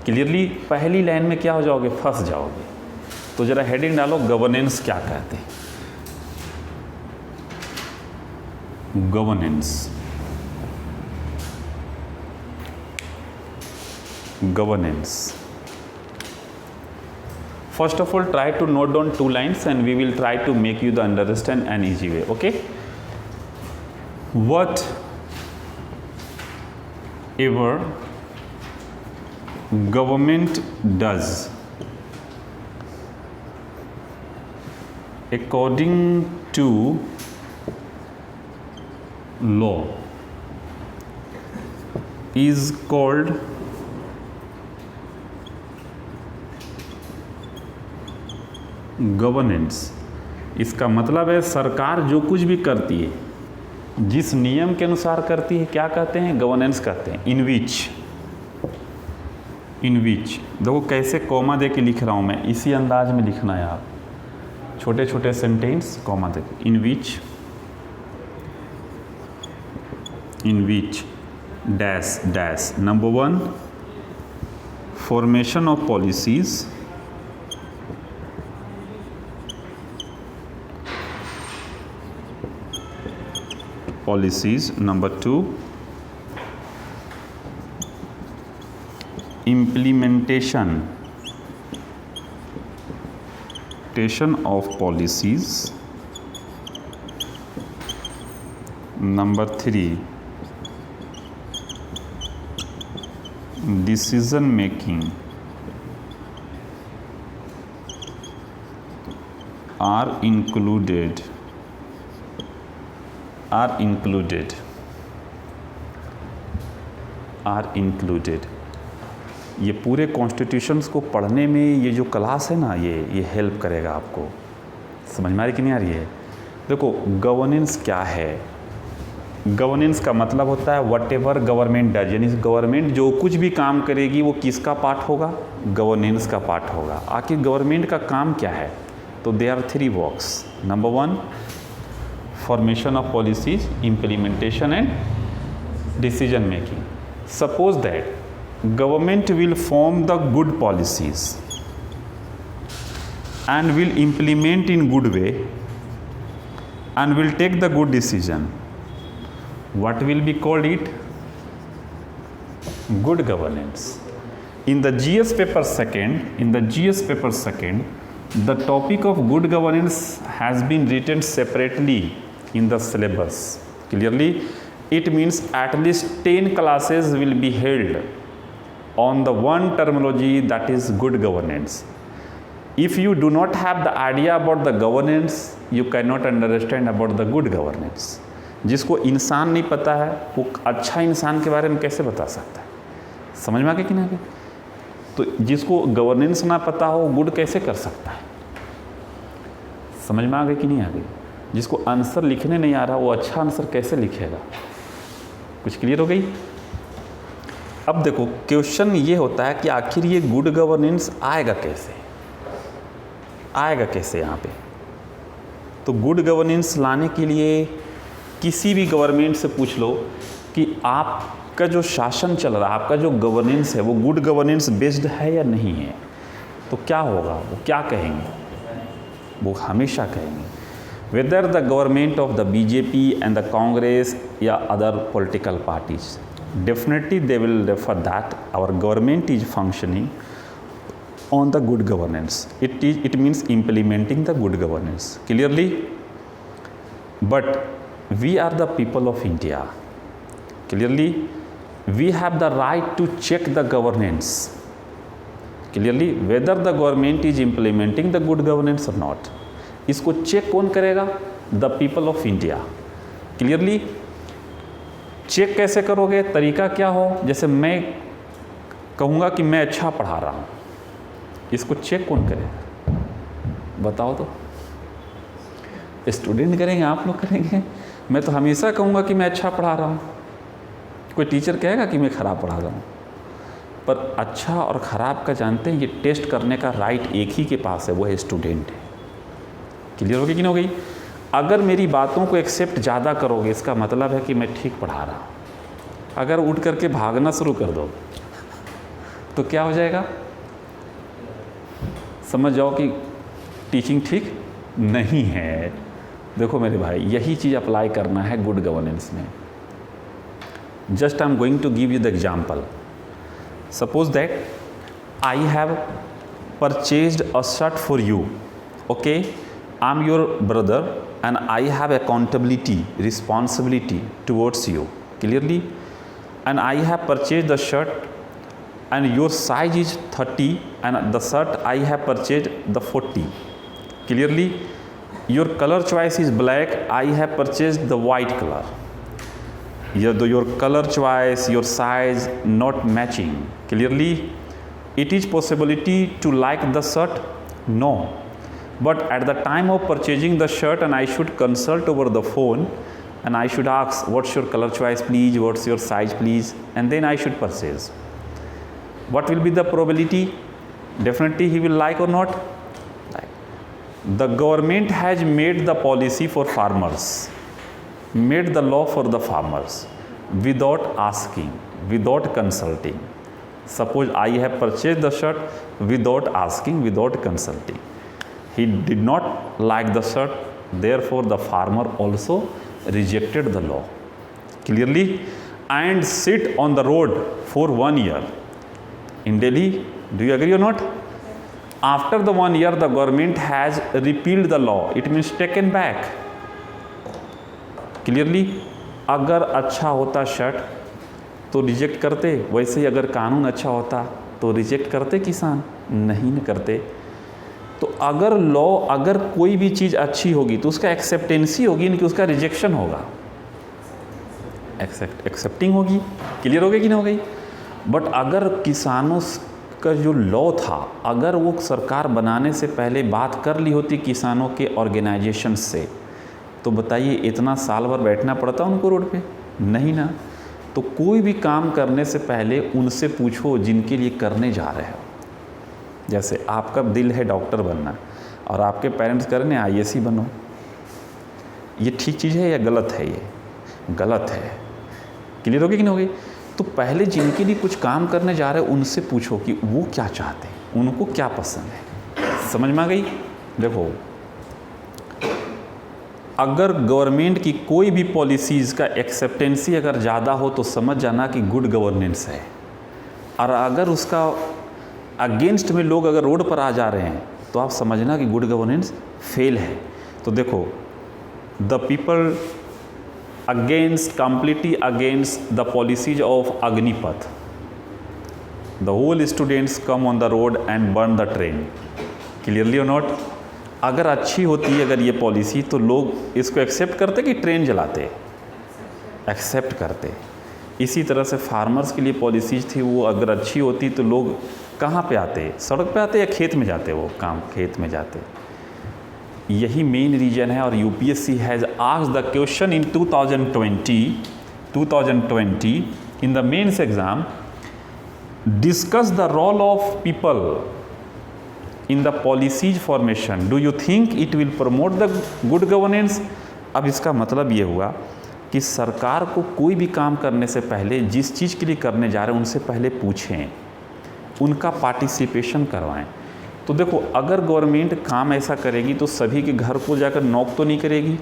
Clearly पहली लाइन में क्या हो जाओगे? फंस जाओगे। तो जरा हेडिंग डालो, गवर्नेंस क्या कहते हैं? Governance governance. First of all, try to note down 2 lines and we will try to make you the understand an easy way. Okay, whatever government does according to law is called governance. इसका मतलब है सरकार जो कुछ भी करती है, जिस नियम के अनुसार करती है, क्या कहते हैं? गवर्नेंस कहते हैं. इन विच देखो कैसे कॉमा दे के लिख रहा हूँ मैं, इसी अंदाज में लिखना है. आप छोटे छोटे sentence comma they. In which dash dash. Number 1, formation of policies. Number 2, implementation of policies. Number 3, decision making are included. ये पूरे कॉन्स्टिट्यूशंस को पढ़ने में ये जो क्लास है ना, ये हेल्प करेगा आपको. समझ में आ रही कि नहीं आ रही है? देखो गवर्नेंस क्या है. गवर्नेंस का मतलब होता है वट एवर गवर्नमेंट डज, यानी गवर्नमेंट जो कुछ भी काम करेगी वो किसका पार्ट होगा? गवर्नेंस का पार्ट होगा. आखिर गवर्नमेंट का काम क्या है? तो they are 3 works. Number 1, formation of policies, implementation and decision making. Suppose that government will form the good policies and will implement in good way and will take the good decision. What will be called it? Good governance. In the GS paper second, the topic of good governance has been written separately in the syllabus. Clearly, it means at least 10 classes will be held on the one terminology, that is good governance. If you do not have the idea about the governance, you cannot understand about the good governance. जिसको इंसान नहीं पता है वो अच्छा इंसान के बारे में कैसे बता सकता है? समझ में आ गया कि नहीं आ गया? तो जिसको गवर्नेंस ना पता हो गुड कैसे कर सकता है? समझ में आ गई कि नहीं आ गई? जिसको आंसर लिखने नहीं आ रहा वो अच्छा आंसर कैसे लिखेगा? कुछ क्लियर हो गई? अब देखो क्वेश्चन ये होता है कि आखिर ये गुड गवर्नेंस आएगा कैसे यहाँ पे? तो गुड गवर्नेंस लाने के लिए किसी भी गवर्नमेंट से पूछ लो कि आपका जो शासन चल रहा है, आपका जो गवर्नेंस है वो गुड गवर्नेंस बेस्ड है या नहीं है, तो क्या होगा? वो क्या कहेंगे? वो हमेशा कहेंगे whether the government of the BJP and the Congress या other political parties, definitely they will refer that our government is functioning on the good governance. It means implementing the good governance. Clearly? But we are the people of India. Clearly? We have the right to check the governance. Clearly? Whether the government is implementing the good governance or not. इसको चेक कौन करेगा? The people of India. Clearly? Check कैसे करोगे? तरीका क्या हो? जैसे मैं कहूँगा कि मैं अच्छा पढ़ा रहा हूँ, इसको चेक कौन करेगा? बताओ तो. स्टूडेंट करेंगे? आप लोग करेंगे? मैं तो हमेशा कहूँगा कि मैं अच्छा पढ़ा रहा हूँ. कोई टीचर कहेगा कि मैं ख़राब पढ़ा रहा हूँ? पर अच्छा और ख़राब का जानते हैं, ये टेस्ट करने का राइट एक ही के पास है, वो है स्टूडेंट है. क्लियर हो गई कि नहीं हो गई? अगर मेरी बातों को एक्सेप्ट ज़्यादा करोगे इसका मतलब है कि मैं ठीक पढ़ा रहा हूँ. अगर उठ करके भागना शुरू कर दो तो क्या हो जाएगा? समझ जाओ कि टीचिंग ठीक नहीं है. देखो मेरे भाई, यही चीज़ अप्लाई करना है गुड गवर्नेंस में. Just I am going to give you the example. Suppose that I have purchased a shirt for you. Okay, I'm your brother and I have accountability, responsibility towards you. Clearly, and I have purchased the shirt and your size is 30 and the shirt I have purchased the 40. Clearly, your color choice is black, I have purchased the white color. Your color choice, your size not matching. Clearly, it is possibility to like the shirt? No. But at the time of purchasing the shirt and I should consult over the phone and I should ask what's your color choice please, what's your size please, and then I should purchase. What will be the probability? Definitely he will like or not? Like. The government has made the policy for farmers, made the law for the farmers without asking, without consulting. Suppose I have purchased the shirt without asking, without consulting. He did not like the shirt, therefore the farmer also rejected the law. Clearly, and sit on the road for 1 year. In Delhi, do you agree or not? After the 1 year, the government has repealed the law. It means taken back. Clearly, अगर अच्छा होता शर्ट तो रिजेक्ट करते, वैसे ही अगर कानून अच्छा होता तो रिजेक्ट करते किसान? नहीं न करते। तो अगर लॉ, अगर कोई भी चीज़ अच्छी होगी तो उसका एक्सेप्टेंसी होगी, यानी कि उसका रिजेक्शन होगा, एक्सेप्टिंग होगी। क्लियर हो गई कि नहीं हो गई? बट अगर किसानों का जो लॉ था, अगर वो सरकार बनाने से पहले बात कर ली होती किसानों के ऑर्गेनाइजेशन से, तो बताइए इतना साल भर बैठना पड़ता उनको रोड पे? नहीं ना। तो कोई भी काम करने से पहले उनसे पूछो जिनके लिए करने जा रहे हो। जैसे आपका दिल है डॉक्टर बनना और आपके पेरेंट्स कह रहे हैं आईएएस बनो, ये ठीक चीज़ है या गलत है? ये गलत है। क्लियर हो गई कि नहीं हो गई? तो पहले जिनके लिए कुछ काम करने जा रहे हो उनसे पूछो कि वो क्या चाहते हैं, उनको क्या पसंद है। समझ में आ गई? देखो, अगर गवर्नमेंट की कोई भी पॉलिसीज़ का एक्सेप्टेंसी अगर ज़्यादा हो तो समझ जाना कि गुड गवर्नेंस है, और अगर उसका अगेंस्ट में लोग अगर रोड पर आ जा रहे हैं तो आप समझना कि गुड गवर्नेंस फेल है। तो देखो, the people against, completely against the policies of Agnipath, the whole students come on the road and burn the train. Clearly or not? अगर अच्छी होती अगर ये पॉलिसी तो लोग इसको एक्सेप्ट करते कि ट्रेन जलाते? एक्सेप्ट करते। इसी तरह से फार्मर्स के लिए पॉलिसीज थी, वो अगर अच्छी होती तो लोग कहाँ पे आते? सड़क पे आते या खेत में जाते? वो काम खेत में जाते। यही मेन रीजन है। और UPSC has asked the question in 2020 in the mains exam, discuss the role of people in the policies formation, do you think it will promote the good governance? अब इसका मतलब ये हुआ कि सरकार को कोई भी काम करने से पहले जिस चीज़ के लिए करने जा रहे हैं उनसे पहले पूछें, उनका पार्टिसिपेशन करवाएं। तो देखो, अगर गवर्नमेंट काम ऐसा करेगी तो सभी के घर को जाकर नॉक तो नहीं करेगी,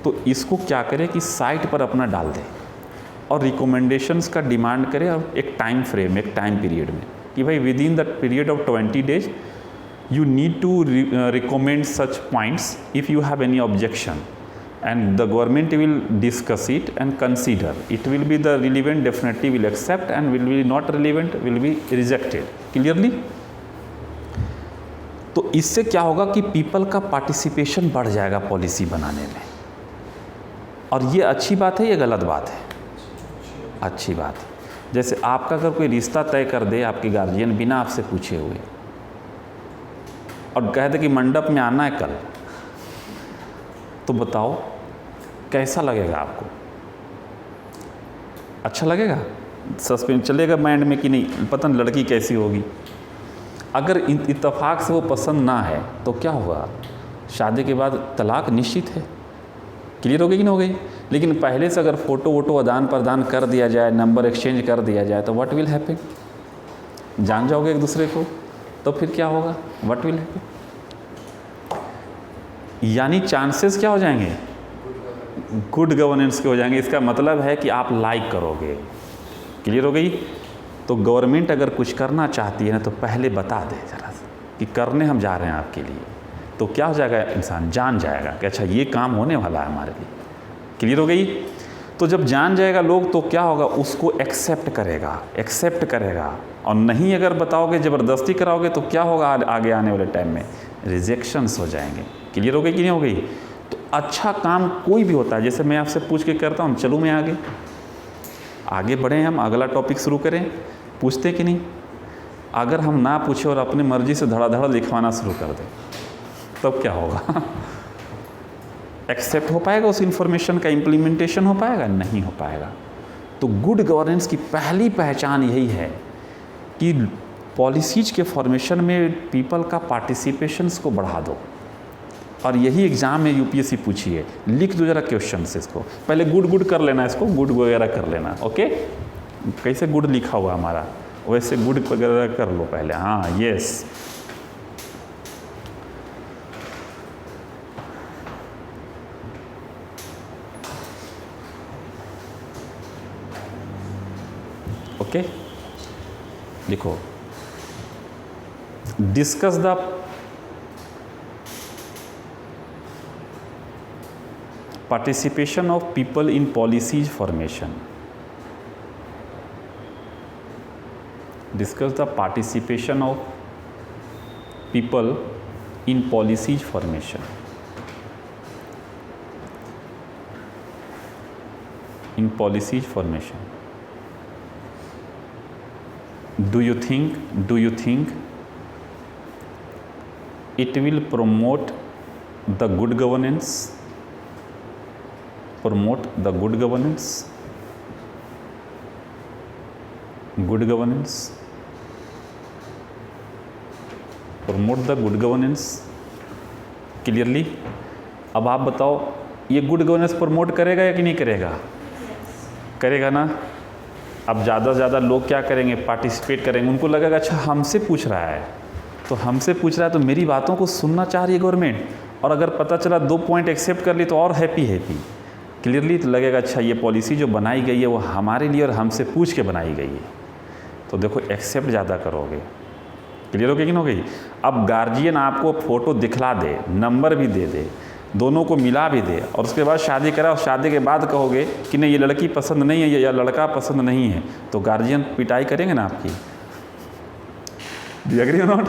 तो इसको क्या करे कि साइट पर अपना डाल दे और रिकमेंडेशंस का डिमांड करे, और एक टाइम फ्रेम, एक टाइम पीरियड में कि भाई with in the period of 20 days you need to recommend such points if you have any objection, and the government will discuss it and consider. It will be the relevant, definitely will accept, and will be not relevant, will be rejected. Clearly? तो इससे क्या होगा कि पीपल का पार्टिसिपेशन बढ़ जाएगा पॉलिसी बनाने में। और ये अच्छी बात है या गलत बात है? अच्छी बात है। जैसे आपका अगर कोई रिश्ता तय कर दे आपके गार्जियन बिना आपसे पूछे हुए और कह दे कि मंडप में आना है कल, तो बताओ कैसा लगेगा आपको? अच्छा लगेगा? सस्पेंस चलेगा माइंड में कि नहीं, पता नहीं लड़की कैसी होगी। अगर इत्तेफाक से वो पसंद ना है तो क्या होगा? शादी के बाद तलाक निश्चित है। क्लियर हो गई कि नहीं हो गई? लेकिन पहले से अगर फ़ोटो वोटो आदान प्रदान कर दिया जाए, नंबर एक्सचेंज कर दिया जाए, तो व्हाट विल हैपन? जान जाओगे एक दूसरे को, तो फिर क्या होगा? What will happen? यानी चांसेस क्या हो जाएंगे? गुड गवर्नेंस के हो जाएंगे। इसका मतलब है कि आप लाइक करोगे। क्लियर हो गई? तो गवर्नमेंट अगर कुछ करना चाहती है ना तो पहले बता दे जरा कि करने हम जा रहे हैं आपके लिए, तो क्या हो जाएगा, इंसान जान जाएगा कि अच्छा ये काम होने वाला है हमारे लिए। क्लियर हो गई? तो जब जान जाएगा लोग तो क्या होगा, उसको एक्सेप्ट करेगा। और नहीं अगर बताओगे, ज़बरदस्ती कराओगे तो क्या होगा, आगे आने वाले टाइम में रिजेक्शंस हो जाएंगे। क्लियर हो गई कि नहीं हो गई? तो अच्छा काम कोई भी होता है, जैसे मैं आपसे पूछ के करता हूँ, चलूँ मैं आगे बढ़ें, हम अगला टॉपिक शुरू करें, पूछते कि नहीं? अगर हम ना पूछे और अपनी मर्जी से धड़ाधड़ लिखवाना शुरू कर दें तब क्या होगा? एक्सेप्ट हो पाएगा उस इंफॉर्मेशन का, इम्प्लीमेंटेशन हो पाएगा? नहीं हो पाएगा। तो गुड गवर्नेंस की पहली पहचान यही है कि पॉलिसीज के फॉर्मेशन में पीपल का पार्टिसिपेशंस को बढ़ा दो। और यही एग्ज़ाम में यूपीएससी पूछी है, लिख दो जरा क्वेश्चन से इसको, पहले गुड कर लेना, इसको गुड वगैरह कर लेना। ओके, कैसे गुड लिखा हुआ हमारा, वैसे गुड वगैरह कर लो पहले। हाँ, यस। ओके, लिखो, discuss the participation of people in policies formation. Discuss the participation of people in policies formation. In policies formation. Do you think it will promote the good governance? Promote the good governance. Good governance. Promote the good governance. Clearly. अब आप बताओ, ये गुड गवर्नेंस प्रमोट करेगा या कि नहीं करेगा? करेगा ना। अब ज़्यादा से ज़्यादा लोग क्या करेंगे, पार्टिसिपेट करेंगे। उनको लगेगा अच्छा हमसे पूछ रहा है, तो मेरी बातों को सुनना चाह रही है गवर्नमेंट। और अगर पता चला 2 पॉइंट एक्सेप्ट कर ली तो और हैप्पी। क्लियरली तो लगेगा अच्छा ये पॉलिसी जो बनाई गई है वो हमारे लिए और हमसे पूछ के बनाई गई है, तो देखो एक्सेप्ट ज़्यादा करोगे। क्लियर हो गई कि नहीं हो गई? अब गार्जियन आपको फ़ोटो दिखला दे, नंबर भी दे दे, दोनों को मिला भी दे, और उसके बाद शादी करा, और शादी के बाद कहोगे कि नहीं ये लड़की पसंद नहीं है या लड़का पसंद नहीं है, तो गार्जियन पिटाई करेंगे ना आपकी। एग्री और नॉट?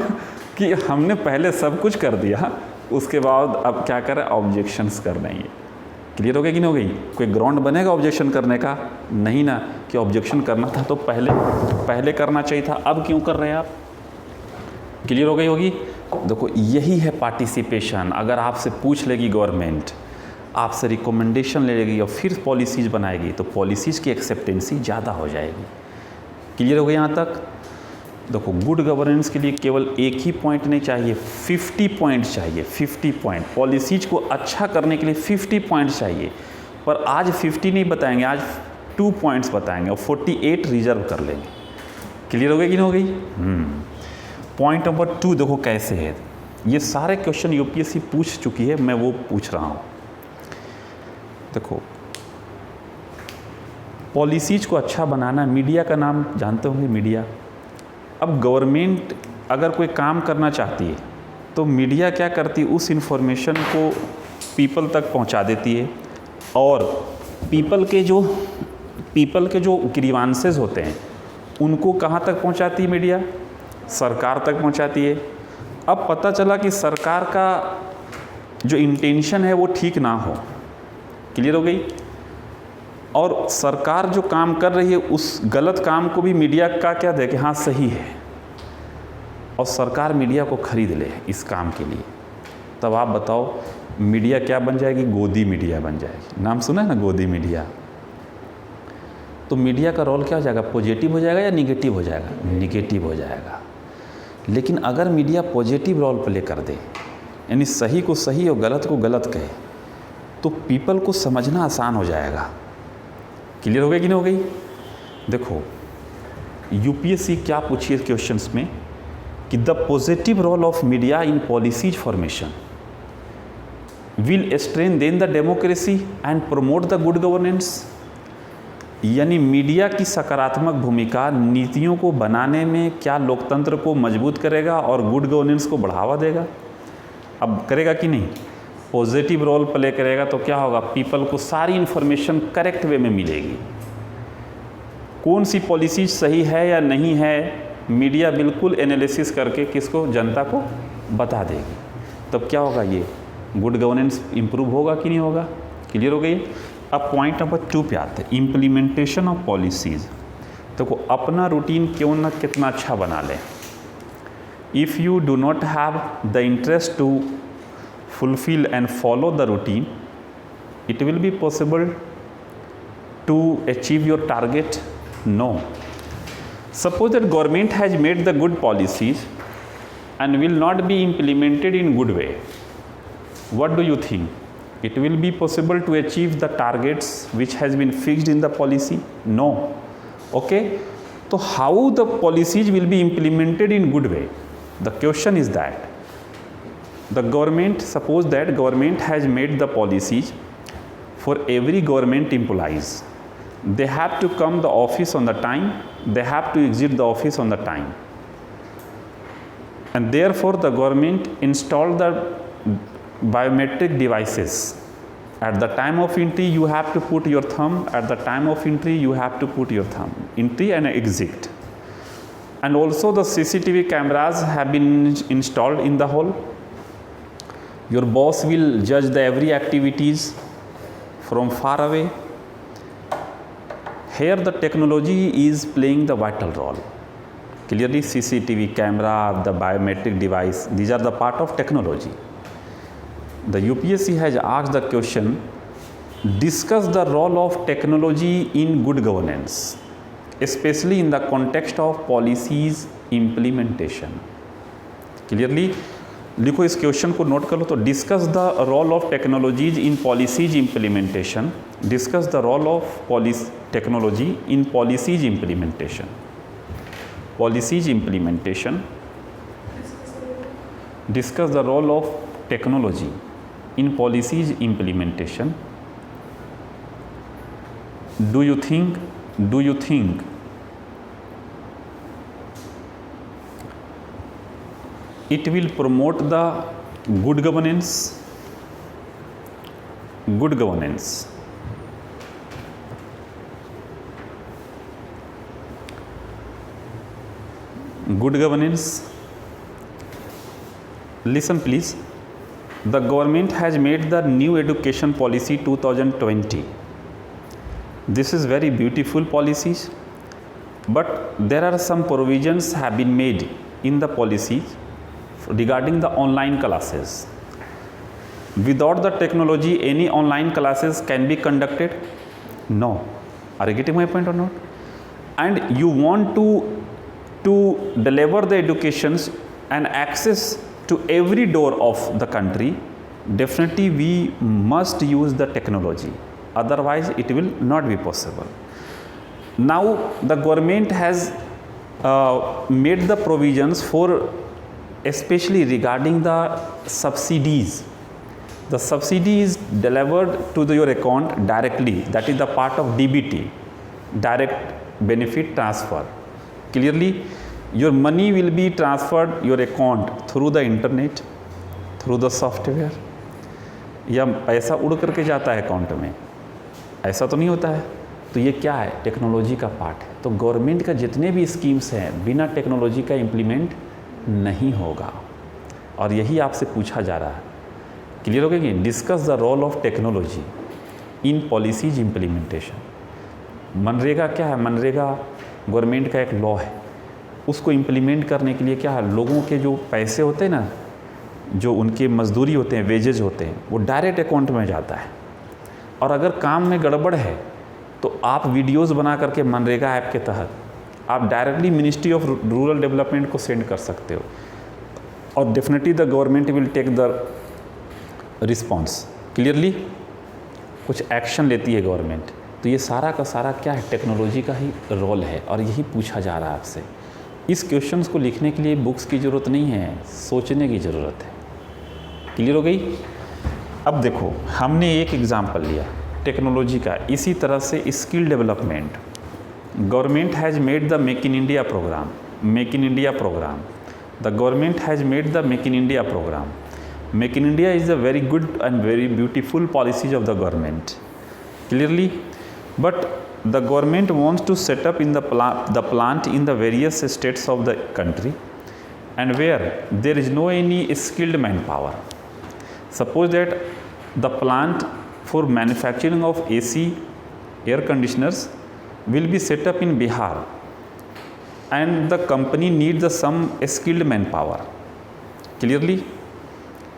कि हमने पहले सब कुछ कर दिया, उसके बाद अब क्या करें, ऑब्जेक्शंस करना ही है। क्लियर हो गई कि नहीं हो गई? कोई ग्राउंड बनेगा ऑब्जेक्शन करने का? नहीं ना, कि ऑब्जेक्शन करना था तो पहले करना चाहिए था, अब क्यों कर रहे हैं आप? क्लियर हो गई होगी? देखो यही है पार्टिसिपेशन। अगर आपसे पूछ लेगी गवर्नमेंट, आपसे रिकमेंडेशन ले लेगी और फिर पॉलिसीज़ बनाएगी, तो पॉलिसीज़ की एक्सेप्टेंसी ज़्यादा हो जाएगी। क्लियर हो गई यहाँ तक? देखो गुड गवर्नेंस के लिए केवल एक ही पॉइंट नहीं चाहिए, 50 पॉइंट चाहिए। 50 पॉइंट पॉलिसीज को अच्छा करने के लिए 50 पॉइंट चाहिए। पर आज 50 नहीं बताएंगे, आज 2 पॉइंट्स बताएंगे और 48 रिजर्व कर लेंगे। क्लियर हो गई कि नहीं हो गई? पॉइंट नंबर 2 देखो कैसे है। ये सारे क्वेश्चन यूपीएससी पूछ चुकी है, मैं वो पूछ रहा हूँ। देखो पॉलिसीज को अच्छा बनाना, मीडिया का नाम जानते होंगे, मीडिया। अब गवर्नमेंट अगर कोई काम करना चाहती है तो मीडिया क्या करती है, उस इन्फॉर्मेशन को पीपल तक पहुंचा देती है, और पीपल के जो ग्रीवांसेस होते हैं उनको कहाँ तक पहुंचाती है मीडिया? सरकार तक पहुंचाती है। अब पता चला कि सरकार का जो इंटेंशन है वो ठीक ना हो। क्लियर हो गई? और सरकार जो काम कर रही है उस गलत काम को भी मीडिया का क्या दे कि हाँ सही है, और सरकार मीडिया को खरीद ले इस काम के लिए, तब आप बताओ मीडिया क्या बन जाएगी? गोदी मीडिया बन जाएगी। नाम सुना है ना, गोदी मीडिया। तो मीडिया का रोल क्या हो जाएगा? पॉजिटिव हो जाएगा या निगेटिव हो जाएगा? निगेटिव हो जाएगा। लेकिन अगर मीडिया पॉजिटिव रोल प्ले कर दे, यानी सही को सही और गलत को गलत कहे, तो पीपल को समझना आसान हो जाएगा। क्लियर हो गई कि नहीं हो गई? देखो यूपीएससी क्या पूछी है क्वेश्चंस में कि the positive role of media in policies formation will strengthen the democracy and promote the good governance. यानी मीडिया की सकारात्मक भूमिका नीतियों को बनाने में क्या लोकतंत्र को मजबूत करेगा और गुड गवर्नेंस को बढ़ावा देगा? अब करेगा कि नहीं? पॉजिटिव रोल प्ले करेगा तो क्या होगा? पीपल को सारी इन्फॉर्मेशन करेक्ट वे में मिलेगी। कौन सी पॉलिसी सही है या नहीं है, मीडिया बिल्कुल एनालिसिस करके किसको, जनता को बता देगी। तब क्या होगा? ये गुड गवर्नेंस इंप्रूव होगा कि नहीं होगा? क्लियर हो गई? अब पॉइंट नंबर 2 पे आते हैं, इम्प्लीमेंटेशन ऑफ पॉलिसीज़। तो अपना रूटीन क्यों ना कितना अच्छा बना लें। If you do not have the interest to fulfill and follow the routine, it will be possible to achieve your target? No. Suppose that government has made the good policies and will not be implemented in good way. What do you think? It will be possible to achieve the targets which has been fixed in the policy? No. Okay. So how the policies will be implemented in good way? The question is that the government, suppose that government has made the policies for every government employees. They have to come the office on the time, they have to exit the office on the time. And therefore the government installed the biometric devices. At the time of entry you have to put your thumb, at the time of entry you have to put your thumb, entry and exit. And also the CCTV cameras have been installed in the hall. Your boss will judge the every activities from far away. Here the technology is playing the vital role. Clearly CCTV camera, the biometric device, these are the part of technology. The UPSC has asked the question, discuss the role of technology in good governance, especially in the context of policies implementation. Clearly लिखो, इस क्वेश्चन को नोट कर लो। तो discuss the role of technologies in policies implementation, discuss the role of technology in policies implementation, policies implementation, discuss the role of technology in policies implementation. Do you think it will promote the good governance? Good governance. Good governance. Listen please. The government has made the new education policy 2020. This is very beautiful policies, but there are some provisions have been made in the policies regarding the online classes. Without the technology, any online classes can be conducted? No. Are you getting my point or not? And you want to deliver the educations and access to every door of the country, definitely we must use the technology. Otherwise, it will not be possible. Now, the government has made the provisions for, especially regarding the subsidies. The subsidy is delivered to your account directly. That is the part of DBT, direct benefit transfer. Clearly, your money will be transferred your account through the internet, through the software. या पैसा उड़ करके जाता है अकाउंट में, ऐसा तो नहीं होता है। तो ये क्या है? टेक्नोलॉजी का पार्ट है। तो गवर्नमेंट का जितने भी स्कीम्स हैं बिना टेक्नोलॉजी का इम्प्लीमेंट नहीं होगा, और यही आपसे पूछा जा रहा है। क्लियर हो गया कि discuss the role of technology in policies implementation. MNREGA क्या है? मनरेगा गवर्नमेंट का एक लॉ है, उसको इम्प्लीमेंट करने के लिए क्या है, लोगों के जो पैसे होते हैं ना, जो उनके मजदूरी होते हैं, वेजेज होते हैं, वो डायरेक्ट अकाउंट में जाता है। और अगर काम में गड़बड़ है तो आप वीडियोस बना करके मनरेगा ऐप के तहत आप directly ministry of rural development को सेंड कर सकते हो, और definitely the government will take the response. Clearly कुछ एक्शन लेती है गवर्नमेंट। तो ये सारा का सारा क्या है? टेक्नोलॉजी का ही रोल है, और यही पूछा जा रहा है आपसे। इस क्वेश्चंस को लिखने के लिए बुक्स की ज़रूरत नहीं है, सोचने की ज़रूरत है। क्लियर हो गई? अब देखो, हमने एक एग्जाम्पल लिया, टेक्नोलॉजी का, इसी तरह से skill development. Government has made the make in India programme, make in India programme, the government has made the make in India programme. Make in India is a very good and very beautiful policies of the government, clearly, but the government wants to set up in the plant in the various states of the country and where there is no any skilled manpower. Suppose that the plant for manufacturing of AC air conditioners will be set up in Bihar and the company needs some skilled manpower, clearly,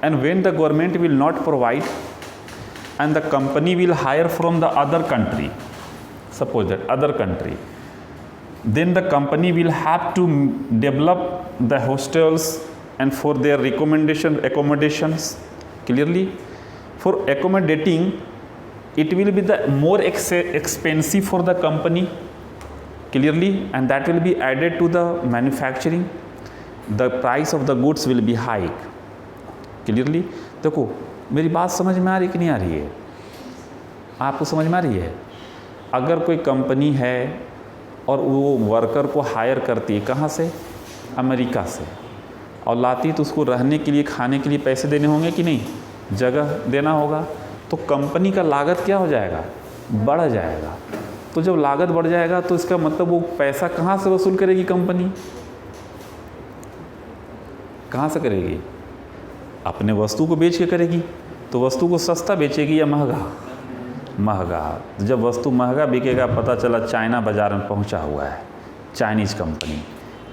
and when the government will not provide and the company will hire from the other country, suppose that other country, then the company will have to develop the hostels and for their accommodations, clearly, for accommodating it will be the more expensive for the company, clearly, and that will be added to the manufacturing, the price of the goods will be high, clearly। देखो मेरी बात समझ में आ रही कि नहीं आ रही है? आपको समझ में आ रही है? अगर कोई कंपनी है और वो वर्कर को हायर करती है कहाँ से? अमेरिका से, और लाती तो उसको रहने के लिए खाने के लिए पैसे देने होंगे कि नहीं, जगह देना होगा, तो कंपनी का लागत क्या हो जाएगा? बढ़ जाएगा। तो जब लागत बढ़ जाएगा तो इसका मतलब वो पैसा कहाँ से वसूल करेगी कंपनी? कहाँ से करेगी? अपने वस्तु को बेच के करेगी। तो वस्तु को सस्ता बेचेगी या महंगा? महंगा। जब वस्तु महंगा बिकेगा, पता चला चाइना बाज़ार में पहुंचा हुआ है, चाइनीज़ कंपनी,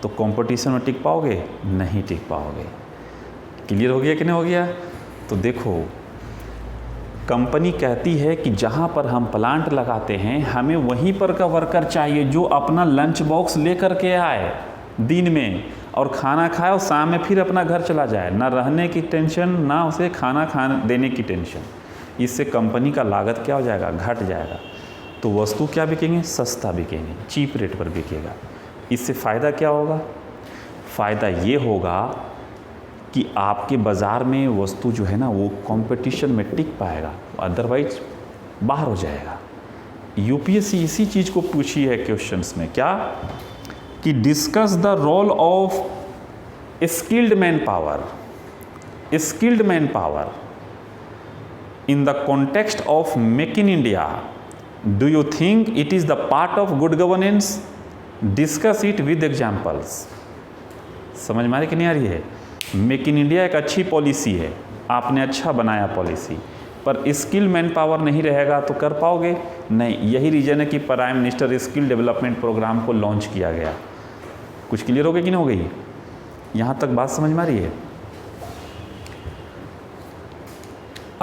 तो कंपटीशन में टिक पाओगे? नहीं टिक पाओगे। क्लियर हो गया कि नहीं हो गया? तो देखो कंपनी कहती है कि जहाँ पर हम प्लांट लगाते हैं हमें वहीं पर का वर्कर चाहिए जो अपना लंच बॉक्स ले करके आए दिन में और खाना खाए और शाम में फिर अपना घर चला जाए, ना रहने की टेंशन, ना उसे खाना देने की टेंशन। इससे कंपनी का लागत क्या हो जाएगा? घट जाएगा। तो वस्तु क्या बिकेंगे? सस्ता बिकेंगे, चीप रेट पर बिकेगा। इससे फ़ायदा क्या होगा? फ़ायदा ये होगा कि आपके बाज़ार में वस्तु जो है ना वो कंपटीशन में टिक पाएगा, अदरवाइज बाहर हो जाएगा। यूपीएससी इसी चीज़ को पूछी है क्वेश्चंस में, क्या कि discuss the role of skilled manpower, skilled manpower in the context of Make in India. Do you think it is the part of good governance? Discuss it with examples. समझ में आ रही कि नहीं आ रही है? मेक इन इंडिया एक अच्छी पॉलिसी है, आपने अच्छा बनाया पॉलिसी, पर स्किल मैन पावर नहीं रहेगा तो कर पाओगे नहीं। यही रीज़न है कि prime minister skill development programme को लॉन्च किया गया। कुछ क्लियर हो गई कि नहीं हो गई? यहाँ तक बात समझ में आ रही है?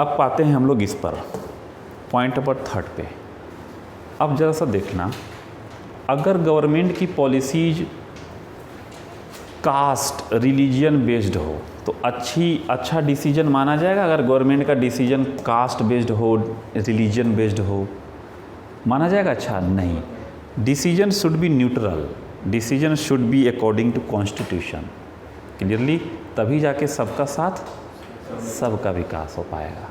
अब पाते हैं हम लोग इस पर, पॉइंट नंबर 3 पे। अब ज़रा सा देखना, अगर गवर्नमेंट की पॉलिसीज कास्ट रिलीजन बेस्ड हो तो अच्छा डिसीजन माना जाएगा? अगर गवर्नमेंट का डिसीजन कास्ट बेस्ड हो, रिलीजन बेस्ड हो, माना जाएगा अच्छा? नहीं। Decision should be neutral, decision should be according to constitution, clearly, तभी जाके सबका साथ सबका विकास हो पाएगा।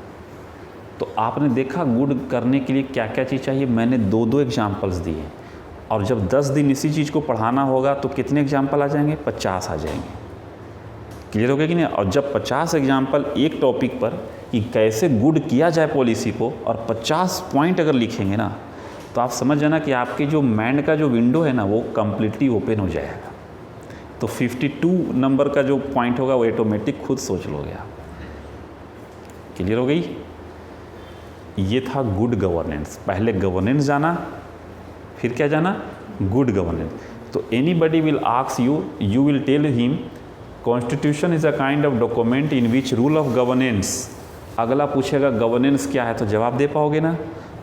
तो आपने देखा गुड करने के लिए क्या क्या चीज़ चाहिए, मैंने 2 एग्जाम्पल्स दिए, और जब 10 दिन इसी चीज़ को पढ़ाना होगा तो कितने एग्जाम्पल आ जाएंगे? 50 आ जाएंगे। क्लियर हो गया कि नहीं? और जब 50 एग्जाम्पल एक टॉपिक पर कि कैसे गुड किया जाए पॉलिसी को, और 50 पॉइंट अगर लिखेंगे ना, तो आप समझ जाना कि आपकी जो माइंड का जो विंडो है ना वो कम्प्लीटली ओपन हो जाएगा। तो 52 नंबर का जो पॉइंट होगा वो ऑटोमेटिक खुद सोच लोगे आप। क्लियर हो गई? ये था गुड गवर्नेंस। पहले गवर्नेंस जाना, फिर क्या जाना? Good governance. तो anybody will ask you, you will tell him constitution is a kind of document in which rule of governance. अगला पूछेगा गवर्नेंस क्या है, तो जवाब दे पाओगे ना?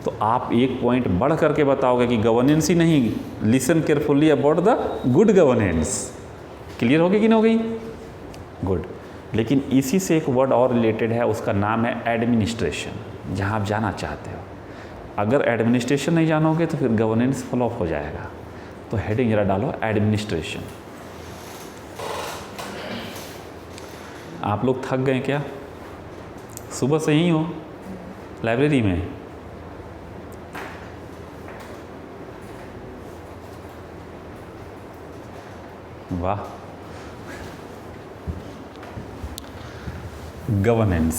तो आप एक पॉइंट बढ़ करके बताओगे कि गवर्नेंस ही नहीं, listen carefully about the good governance. Clear हो गई कि नहीं हो गई? गुड। लेकिन इसी से एक वर्ड और रिलेटेड है, उसका नाम है एडमिनिस्ट्रेशन, जहाँ आप जाना चाहते हो। अगर एडमिनिस्ट्रेशन नहीं जानोगे तो फिर गवर्नेंस फ्लॉप हो जाएगा। तो हेडिंग जरा डालो, एडमिनिस्ट्रेशन। आप लोग थक गए क्या? सुबह से ही हो लाइब्रेरी में? वाह। Governance,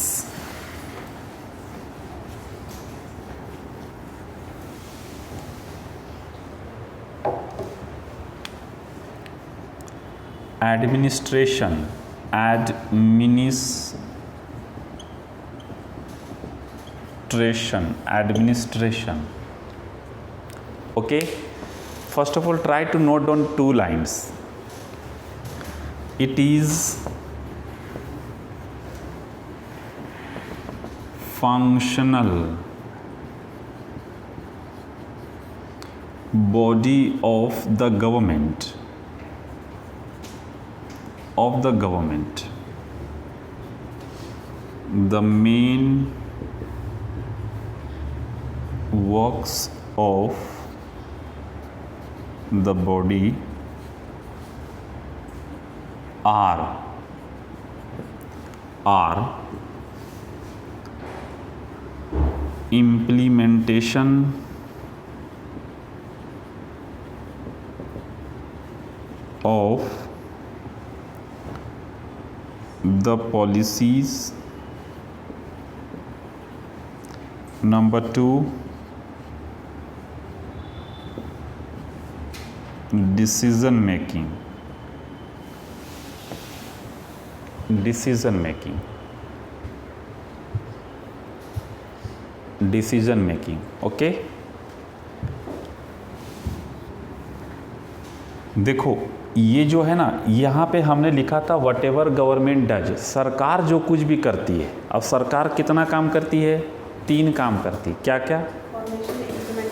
administration, administration. Okay, first of all try to note down 2 lines. It is functional body of the government, the main works of the body are implementation of the policies. Number 2, decision making। Okay, देखो ये जो है ना, यहाँ पे हमने लिखा था वट एवर गवर्नमेंट डज, सरकार जो कुछ भी करती है। अब सरकार कितना काम करती है? 3 काम करती है। क्या क्या?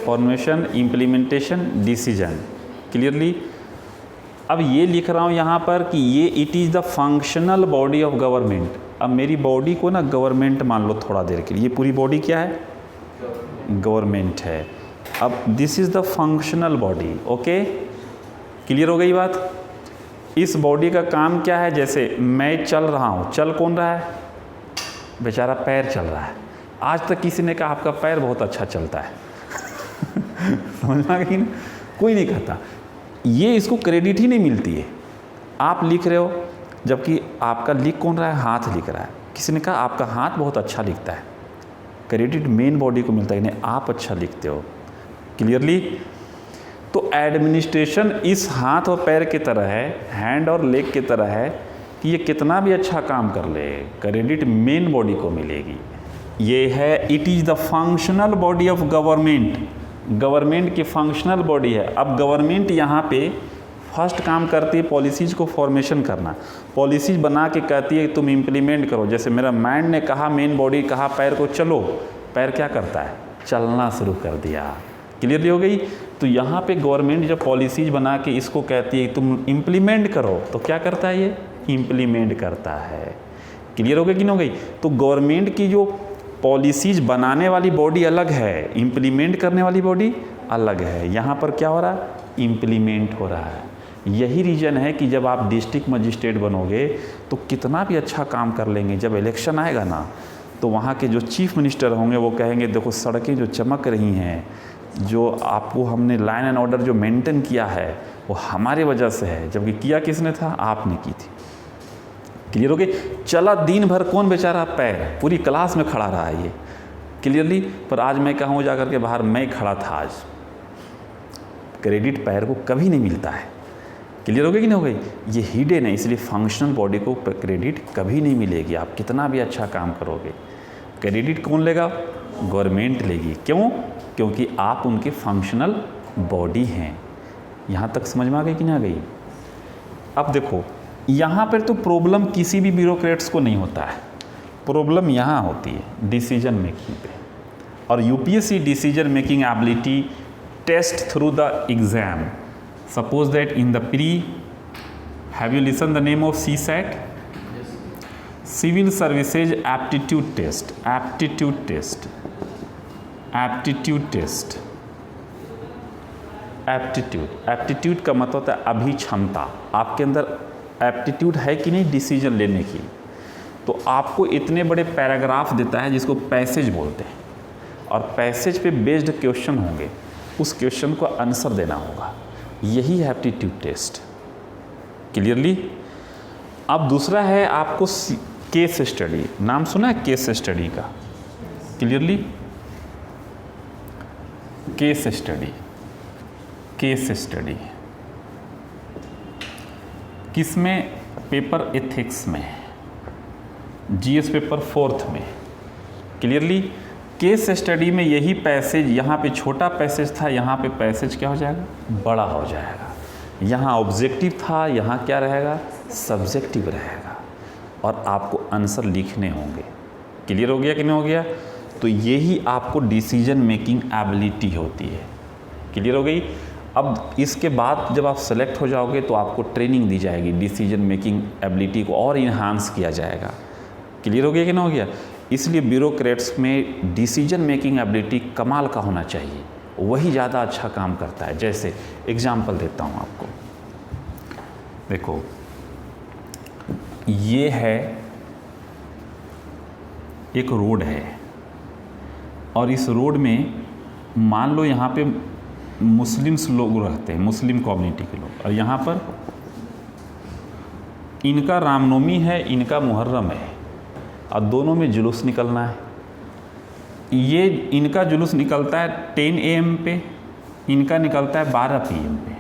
Formation, implementation, decision. क्लियरली। अब ये लिख रहा हूँ यहाँ पर कि ये it is the functional body of government. अब मेरी बॉडी को ना गवर्नमेंट मान लो थोड़ा देर के लिए, ये पूरी बॉडी क्या है? गवर्नमेंट है। अब this is the functional body. Okay, clear हो गई बात? इस बॉडी का काम क्या है? जैसे मैं चल रहा हूँ, चल कौन रहा है? बेचारा पैर चल रहा है। आज तक किसी ने कहा आपका पैर बहुत अच्छा चलता है समझ में आ गई ना? कोई नहीं कहता। ये इसको क्रेडिट ही नहीं मिलती है। आप लिख रहे हो, जबकि आपका लिख कौन रहा है? हाथ लिख रहा है। किसी ने कहा आपका हाथ बहुत अच्छा लिखता है, क्रेडिट मेन बॉडी को मिलता है, नहीं आप अच्छा लिखते हो। क्लियरली। तो एडमिनिस्ट्रेशन इस हाथ और पैर की तरह है, हैंड और लेग की तरह है कि ये कितना भी अच्छा काम कर ले, क्रेडिट मेन बॉडी को मिलेगी। ये है it is the functional body of government. Government की फंक्शनल बॉडी है। अब गवर्नमेंट यहाँ पे फर्स्ट काम करती है पॉलिसीज़ को फॉर्मेशन करना। पॉलिसीज़ बना के कहती है तुम इम्प्लीमेंट करो। जैसे मेरा माइंड ने कहा, मेन बॉडी कहा पैर को चलो, पैर क्या करता है? चलना शुरू कर दिया। क्लियरली हो गई? तो यहाँ पे गवर्नमेंट जब पॉलिसीज़ बना के इसको कहती है तुम इम्प्लीमेंट करो, तो क्या करता है? ये इम्प्लीमेंट करता है। क्लियर हो गई कि नहीं हो गई? तो गवर्नमेंट की जो पॉलिसीज़ बनाने वाली बॉडी अलग है, इम्प्लीमेंट करने वाली बॉडी अलग है। यहाँ पर क्या हो रहा है? इम्प्लीमेंट हो रहा है। यही रीज़न है कि जब आप डिस्ट्रिक्ट मजिस्ट्रेट बनोगे तो कितना भी अच्छा काम कर लेंगे, जब इलेक्शन आएगा ना तो वहाँ के जो चीफ मिनिस्टर होंगे वो कहेंगे देखो सड़कें जो चमक रही हैं, जो आपको हमने लाइन एंड ऑर्डर जो मेंटेन किया है वो हमारे वजह से है, जबकि किया किसने था? आपने की थी। क्लियर हो गई? चला दिन भर कौन बेचारा? पैर पूरी क्लास में खड़ा रहा है ये। क्लियरली। पर आज मैं कहूँ जा कर के बाहर मैं खड़ा था आज, क्रेडिट पैर को कभी नहीं मिलता है। क्लियर हो गई कि नहीं हो गई? ये हिडन है, इसलिए फंक्शनल बॉडी को क्रेडिट कभी नहीं मिलेगी। आप कितना भी अच्छा काम करोगे, क्रेडिट कौन लेगा? गवर्नमेंट लेगी। क्यों? क्योंकि आप उनके फंक्शनल बॉडी हैं। यहाँ तक समझ में आ गई कि नहीं आ गई? अब देखो यहाँ पर तो प्रॉब्लम किसी भी ब्यूरोक्रेट्स को नहीं होता है, प्रॉब्लम यहाँ होती है डिसीजन मेकिंग पे। और UPSC decision making ability test through the exam. Suppose that in the pre, have you listen the name of CSAT? Civil services aptitude test. Aptitude का मतलब होता है अभिक्षमता। आपके अंदर एप्टीट्यूड है कि नहीं डिसीजन लेने की। तो आपको इतने बड़े पैराग्राफ देता है जिसको पैसेज बोलते हैं, और पैसेज पे बेस्ड क्वेश्चन होंगे, उस क्वेश्चन को आंसर देना होगा। यही है एप्टीट्यूड टेस्ट। क्लियरली। अब दूसरा है आपको केस स्टडी, नाम सुना है केस स्टडी का? Clearly, case study, case study किस में? पेपर एथिक्स में, जीएस पेपर 4th में। क्लियरली, केस स्टडी में यही पैसेज, यहाँ पे छोटा पैसेज था, यहाँ पे पैसेज क्या हो जाएगा? बड़ा हो जाएगा। यहाँ ऑब्जेक्टिव था, यहाँ क्या रहेगा? सब्जेक्टिव रहेगा, और आपको आंसर लिखने होंगे। क्लियर हो गया कि नहीं हो गया? तो यही आपको डिसीजन मेकिंग एबिलिटी होती है। क्लियर हो गई? अब इसके बाद जब आप सेलेक्ट हो जाओगे तो आपको ट्रेनिंग दी जाएगी, डिसीजन मेकिंग एबिलिटी को और इन्हांस किया जाएगा। क्लियर हो गया कि नहीं हो गया? इसलिए ब्यूरोक्रेट्स में डिसीजन मेकिंग एबिलिटी कमाल का होना चाहिए, वही ज़्यादा अच्छा काम करता है। जैसे एग्जांपल देता हूँ आपको, देखो ये है एक रोड है, और इस रोड में मान लो यहाँ पे मुस्लिम्स लोग रहते हैं, मुस्लिम कम्युनिटी के लोग, और यहाँ पर इनका रामनवमी है, इनका मुहर्रम है, और दोनों में जुलूस निकलना है। ये इनका जुलूस निकलता है 10 AM पे, इनका निकलता है 12 PM पे।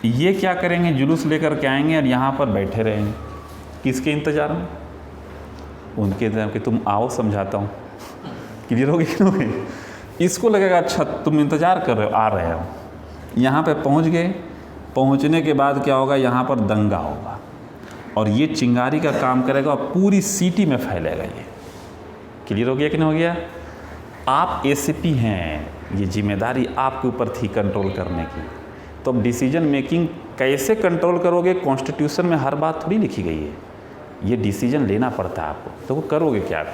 ये क्या करेंगे? जुलूस लेकर के आएंगे और यहाँ पर बैठे रहेंगे, किसके इंतज़ार में? उनके इंतज़ार कि तुम आओ समझाता हूँ। क्लियर हो गई कि नहीं? इसको लगेगा अच्छा तुम इंतज़ार कर रहे हो, आ रहे हो। यहाँ पे पहुँच गए, पहुँचने के बाद क्या होगा? यहाँ पर दंगा होगा, और ये चिंगारी का काम करेगा और पूरी सिटी में फैलेगा ये। क्लियर हो गया कि नहीं हो गया? आप ACP हैं, ये जिम्मेदारी आपके ऊपर थी कंट्रोल करने की। तो अब डिसीजन मेकिंग कैसे कंट्रोल करोगे? कॉन्स्टिट्यूशन में हर बात थोड़ी लिखी गई है, ये डिसीजन लेना पड़ता है आपको। तो वो करोगे क्या?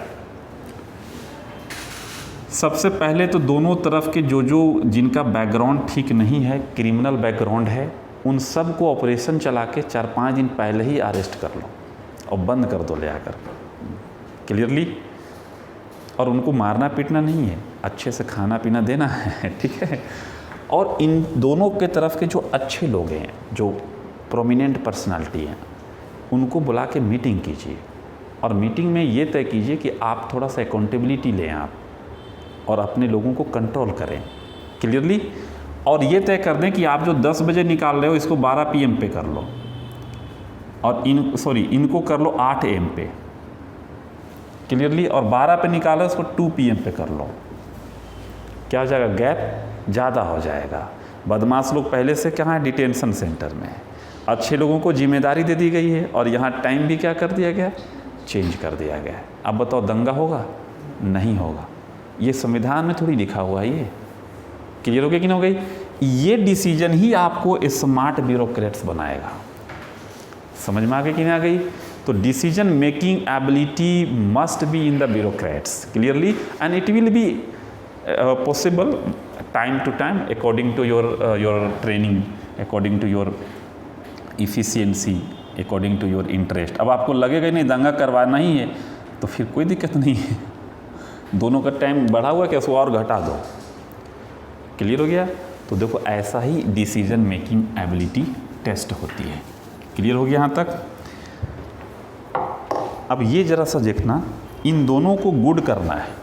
सबसे पहले तो दोनों तरफ के जो जिनका बैकग्राउंड ठीक नहीं है, क्रिमिनल बैकग्राउंड है, उन सब को ऑपरेशन चला के 4-5 दिन पहले ही अरेस्ट कर लो और बंद कर दो ले आकर। क्लियरली? और उनको मारना पीटना नहीं है, अच्छे से खाना पीना देना है, ठीक है? और इन दोनों के तरफ के जो अच्छे लोग हैं, जो प्रोमिनेंट पर्सनालिटी हैं, उनको बुला के मीटिंग कीजिए, और मीटिंग में ये तय कीजिए कि आप थोड़ा सा अकाउंटेबिलिटी लें आप, और अपने लोगों को कंट्रोल करें। क्लियरली? और ये तय कर दें कि आप जो 10 बजे निकाल रहे हो इसको 12 PM पे कर लो, और इनको कर लो 8 AM पे। क्लियरली? और 12 पे निकालो इसको 2 PM पे कर लो। क्या हो जाएगा? गैप ज़्यादा हो जाएगा। बदमाश लोग पहले से कहाँ है? डिटेंशन सेंटर में। अच्छे लोगों को जिम्मेदारी दे दी गई है, और यहाँ टाइम भी क्या कर दिया गया? चेंज कर दिया गया। अब बताओ दंगा होगा? नहीं होगा। ये संविधान में थोड़ी लिखा हुआ है ये। क्लियर हो गया कि नहीं हो गई? ये डिसीजन ही आपको स्मार्ट ब्यूरोक्रेट्स बनाएगा। समझ में आ गई कि नहीं आ गई? तो decision making ability must be in the bureaucrats clearly, and it will be possible time to time according to your training, according to your efficiency, according to your interest. अब आपको लगेगा नहीं दंगा करवाना ही है तो फिर कोई दिक्कत नहीं है, दोनों का टाइम बढ़ा हुआ क्या उसको और घटा दो। क्लियर हो गया? तो देखो ऐसा ही डिसीजन मेकिंग एबिलिटी टेस्ट होती है। क्लियर हो गया यहाँ तक? अब ये जरा सा देखना, इन दोनों को गुड करना है।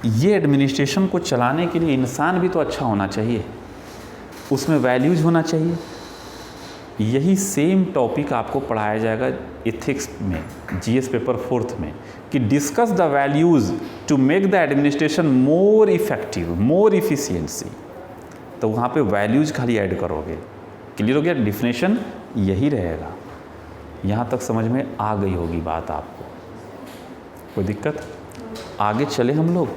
ये एडमिनिस्ट्रेशन को चलाने के लिए इंसान भी तो अच्छा होना चाहिए, उसमें वैल्यूज होना चाहिए। यही सेम टॉपिक आपको पढ़ाया जाएगा एथिक्स में, जीएस पेपर 4th में, कि discuss the values to make the administration more effective, more efficiency. तो वहाँ पे वैल्यूज़ खाली ऐड करोगे। क्लियर हो गया? डिफिनेशन यही रहेगा। यहाँ तक समझ में आ गई होगी बात आपको? कोई दिक्कत? आगे चले हम लोग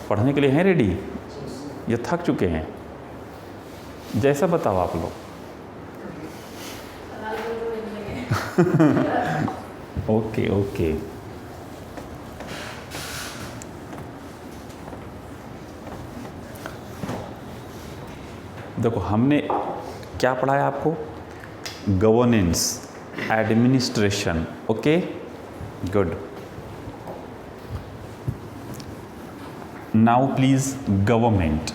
पढ़ने के लिए हैं रेडी या थक चुके हैं? जैसा बताओ आप लोग। ओके ओके, देखो हमने क्या पढ़ाया आपको? Governance, administration. Okay good. Now please government.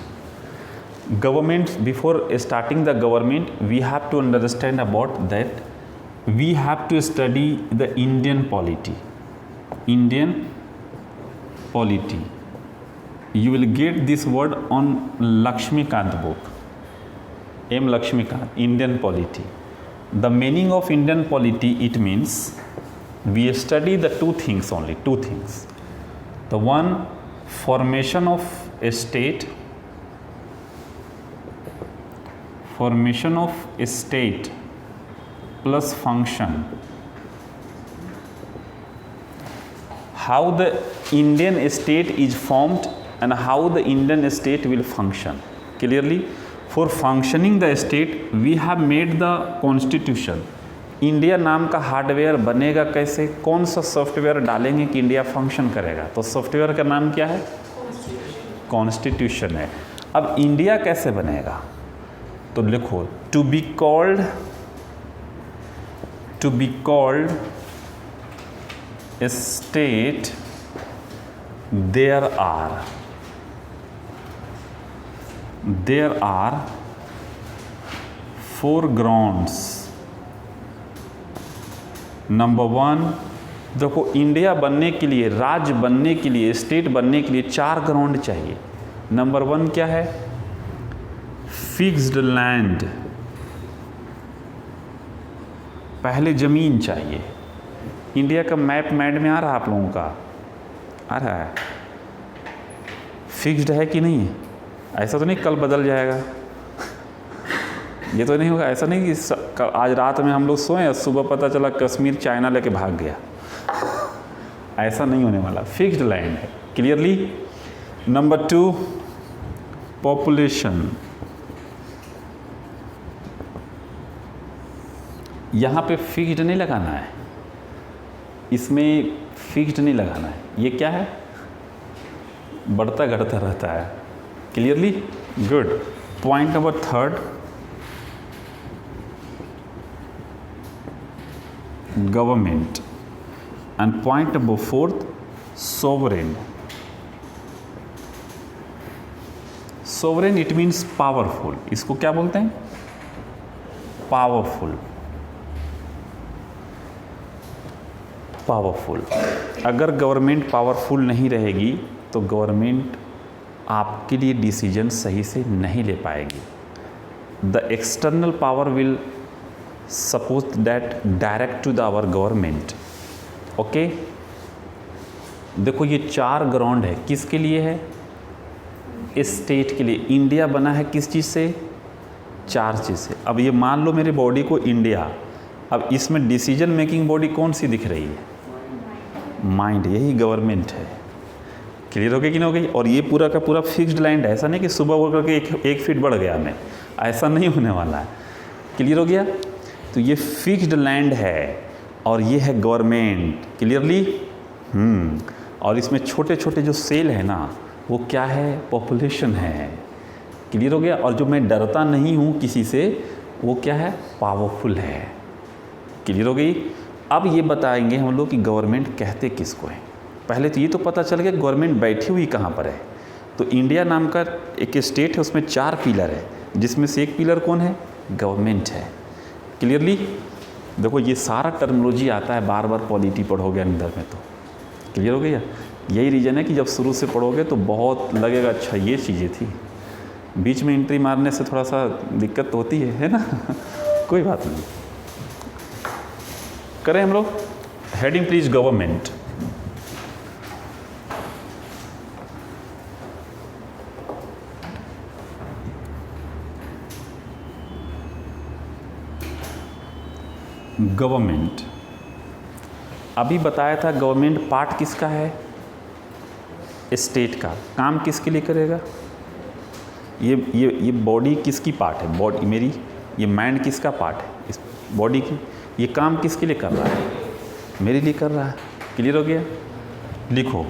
government, before starting the government, we have to understand about that. We have to study the Indian polity. Indian polity. You will get this word on Lakshmikant book. M. Lakshmikant, Indian polity. The meaning of Indian polity, it means we study the two things only, two things. The one, formation of a state, formation of a state plus function. How the Indian state is formed and how the Indian state will function. Clearly, for functioning the state, we have made the constitution. India नाम का हार्डवेयर बनेगा कैसे, कौन सा सॉफ्टवेयर डालेंगे कि इंडिया फंक्शन करेगा, तो सॉफ्टवेयर का नाम क्या है, कॉन्स्टिट्यूशन है। अब इंडिया कैसे बनेगा, तो लिखो to be called a state there are 4 grounds. Number 1, देखो इंडिया बनने के लिए, राज्य बनने के लिए, स्टेट बनने के लिए 4 ग्राउंड चाहिए। नंबर 1 क्या है, फिक्स्ड लैंड, पहले ज़मीन चाहिए। इंडिया का मैप मैड में आ रहा है आप लोगों का, आ रहा है, फिक्स्ड है कि नहीं, ऐसा तो नहीं कल बदल जाएगा, ये तो नहीं होगा, ऐसा नहीं कि आज रात में हम लोग सोए और सुबह पता चला कश्मीर चाइना लेके भाग गया, ऐसा नहीं होने वाला, फिक्स्ड लैंड है। क्लियरली। नंबर 2, पॉपुलेशन, यहाँ पे फिक्स्ड नहीं लगाना है, इसमें फिक्स्ड नहीं लगाना है, ये क्या है, बढ़ता घटता रहता है। Clearly, good. Point number 3, government, and point number 4, sovereign. Sovereign it means powerful, इसको क्या बोलते हैं, पावरफुल। पावरफुल, अगर गवर्नमेंट पावरफुल नहीं रहेगी तो गवर्नमेंट आपके लिए डिसीजन सही से नहीं ले पाएगी। The external power will suppose that direct to the our government. Okay, देखो ये 4 ग्राउंड है, किसके लिए है, स्टेट के लिए। इंडिया बना है किस चीज़ से, 4 चीज़ से। अब ये मान लो मेरे बॉडी को इंडिया, अब इसमें डिसीजन मेकिंग बॉडी कौन सी दिख रही है, माइंड, यही गवर्नमेंट है। क्लियर हो गई कि नहीं हो गई। और ये पूरा का पूरा फिक्स्ड लैंड है, ऐसा नहीं कि सुबह उठ करके एक फीट बढ़ गया मैं, ऐसा नहीं होने वाला है। क्लियर हो गया। तो ये फिक्स्ड लैंड है और ये है गवर्नमेंट। क्लियरली। और इसमें छोटे छोटे जो सेल है ना, वो क्या है, पॉपुलेशन है। क्लियर हो गया। और जो मैं डरता नहीं हूँ किसी से, वो क्या है, पावरफुल है। क्लियर हो गई। अब ये बताएंगे हम लोग कि गवर्नमेंट कहते किसको है। पहले तो ये तो पता चल गया गवर्नमेंट बैठी हुई कहाँ पर है। तो इंडिया नाम का एक स्टेट है, उसमें 4 पिलर है, जिसमें से एक पिलर कौन है, गवर्नमेंट है। क्लियरली। देखो ये सारा टर्मिनोलॉजी आता है, बार बार पॉलिटी पढ़ोगे अंदर में तो क्लियर हो गया। यही रीज़न है कि जब शुरू से पढ़ोगे तो बहुत लगेगा अच्छा ये चीज़ें थी, बीच में एंट्री मारने से थोड़ा सा दिक्कत तो होती है ना। कोई बात नहीं, करें हम लोग। Heading please, government. गवर्नमेंट, अभी बताया था गवर्नमेंट पार्ट किसका है, स्टेट का। काम किसके लिए करेगा, ये बॉडी किसकी पार्ट है, बॉडी मेरी, ये माइंड किसका पार्ट है, इस बॉडी की। ये काम किसके लिए कर रहा है, मेरे लिए कर रहा है। क्लियर हो गया। लिखो,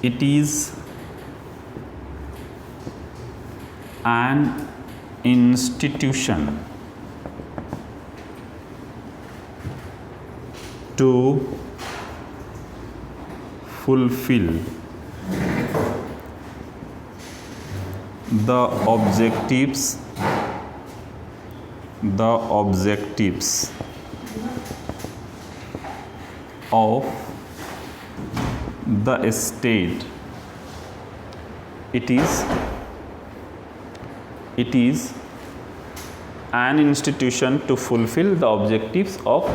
it is an institution to fulfill the objectives of the state. It is an institution to fulfill the objectives of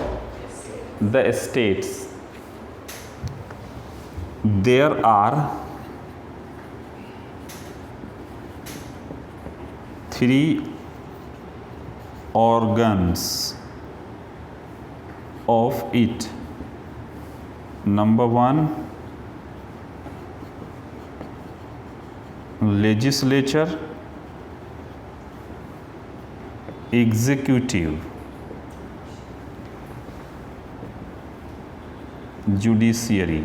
the states. There are 3 organs of it. Number 1, legislature, executive, judiciary.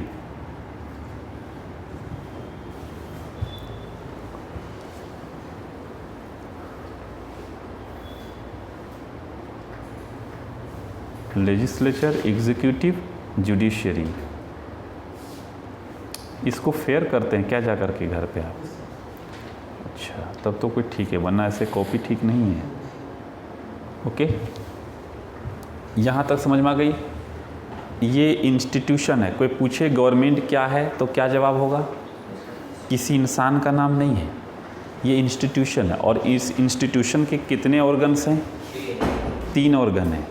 Legislature, executive, judiciary. इसको फेयर करते हैं क्या जा कर के घर पे आप? अच्छा, तब तो कोई ठीक है, वरना ऐसे कॉपी ठीक नहीं है। ओके, यहाँ तक समझ में आ गई? ये इंस्टीट्यूशन है। कोई पूछे गवर्नमेंट क्या है तो क्या जवाब होगा? किसी इंसान का नाम नहीं है, ये इंस्टीट्यूशन है। और इस इंस्टीट्यूशन के कितने ऑर्गन्स हैं? 3 ऑर्गन हैं।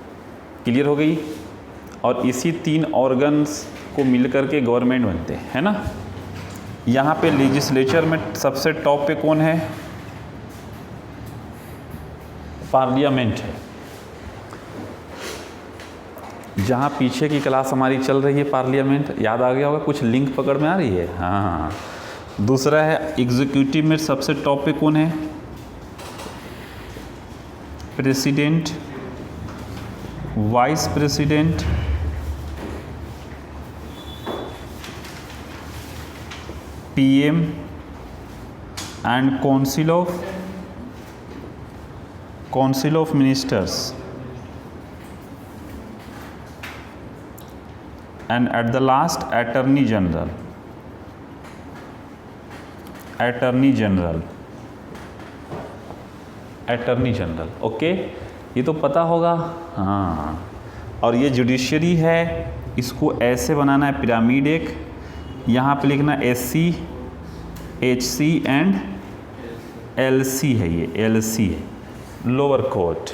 क्लियर हो गई? और इसी 3 ऑर्गन्स को मिलकर के गवर्नमेंट बनते हैं, है ना। यहाँ पे लेजिस्लेचर में सबसे टॉप पे कौन है? पार्लियामेंट है। जहाँ पीछे की क्लास हमारी चल रही है पार्लियामेंट, याद आ गया होगा, कुछ लिंक पकड़ में आ रही है? हाँ। दूसरा है एग्जीक्यूटिव में सबसे टॉप पे कौन है? President, vice president, PM and council of ministers, and at the last attorney general. Okay, ये तो पता होगा। हाँ, और ये जुडिशरी है, इसको ऐसे बनाना है पिरामिड एक, यहाँ पे लिखना SC, HC एंड LC है। ये LC है, लोअर कोर्ट।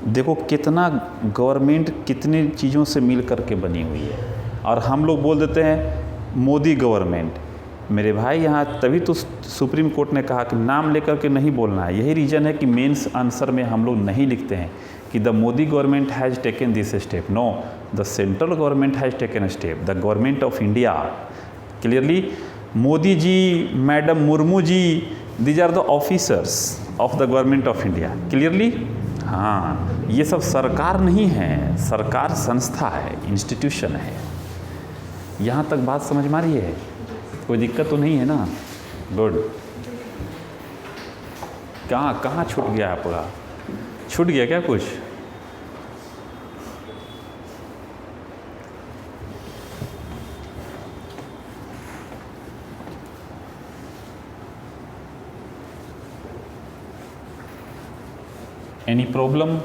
देखो कितना गवर्नमेंट कितने चीज़ों से मिल करके बनी हुई है। और हम लोग बोल देते हैं मोदी गवर्नमेंट। मेरे भाई, यहाँ तभी तो सुप्रीम कोर्ट ने कहा कि नाम लेकर के नहीं बोलना है। यही रीज़न है कि मेंस आंसर में हम लोग नहीं लिखते हैं कि the Modi government has taken this step. No, the central government has taken a step, the government of India. Clearly, Modi ji, madam Murmu ji, these are the officers of the government of India. Clearly, हाँ, ये सब सरकार नहीं है, सरकार संस्था है, इंस्टीट्यूशन है। यहाँ तक बात समझ में आ रही है? कोई दिक्कत तो नहीं है ना? गुड। कहाँ छूट गया आपका? छूट गया क्या कुछ? Any problem?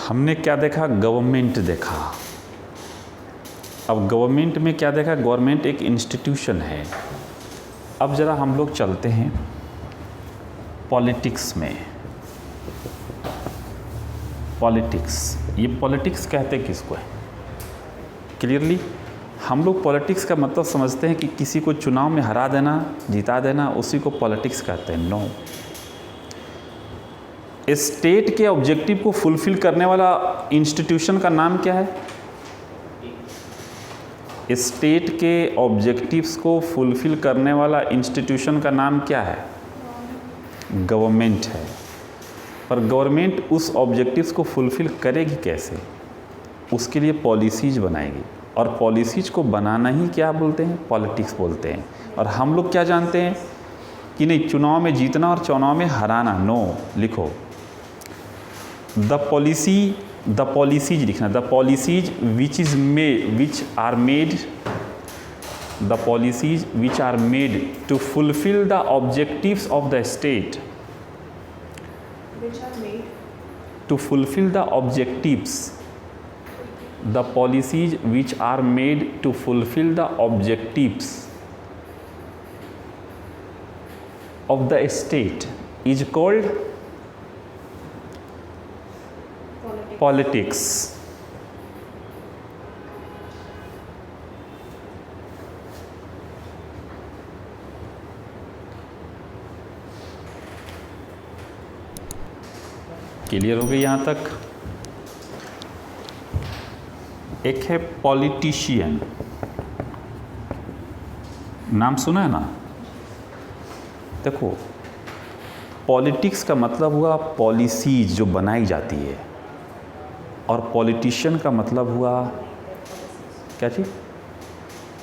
हमने क्या देखा? गवर्नमेंट देखा। अब गवर्नमेंट में क्या देखा? गवर्नमेंट एक इंस्टीट्यूशन है। अब ज़रा हम लोग चलते हैं पॉलिटिक्स में। पॉलिटिक्स, ये पॉलिटिक्स कहते किसको है? क्लियरली, हम लोग पॉलिटिक्स का मतलब समझते हैं कि किसी को चुनाव में हरा देना, जिता देना, उसी को पॉलिटिक्स कहते हैं। नो, स्टेट के ऑब्जेक्टिव को फुलफिल करने वाला इंस्टीट्यूशन का नाम क्या है? स्टेट के ऑब्जेक्टिव्स को फुलफिल करने वाला इंस्टीट्यूशन का नाम क्या है? गवर्नमेंट है। पर गवर्नमेंट उस ऑब्जेक्टिव्स को फुलफिल करेगी कैसे? उसके लिए पॉलिसीज बनाएगी, और पॉलिसीज को बनाना ही क्या बोलते हैं? पॉलिटिक्स बोलते हैं। और हम लोग क्या जानते हैं कि नहीं, चुनाव में जीतना और चुनाव में हराना। नो, लिखो द पॉलिसीज लिखना, the policies which are made the policies which are made to fulfill the objectives of the state, which are made to fulfill the objectives, the policies which are made to fulfill the objectives of the state is called politics. Clear हो गई यहाँ तक? एक है पॉलिटिशियन, नाम सुना है ना? देखो, पॉलिटिक्स का मतलब हुआ पॉलिसीज जो बनाई जाती है, और पॉलिटिशियन का मतलब हुआ क्या चीज़?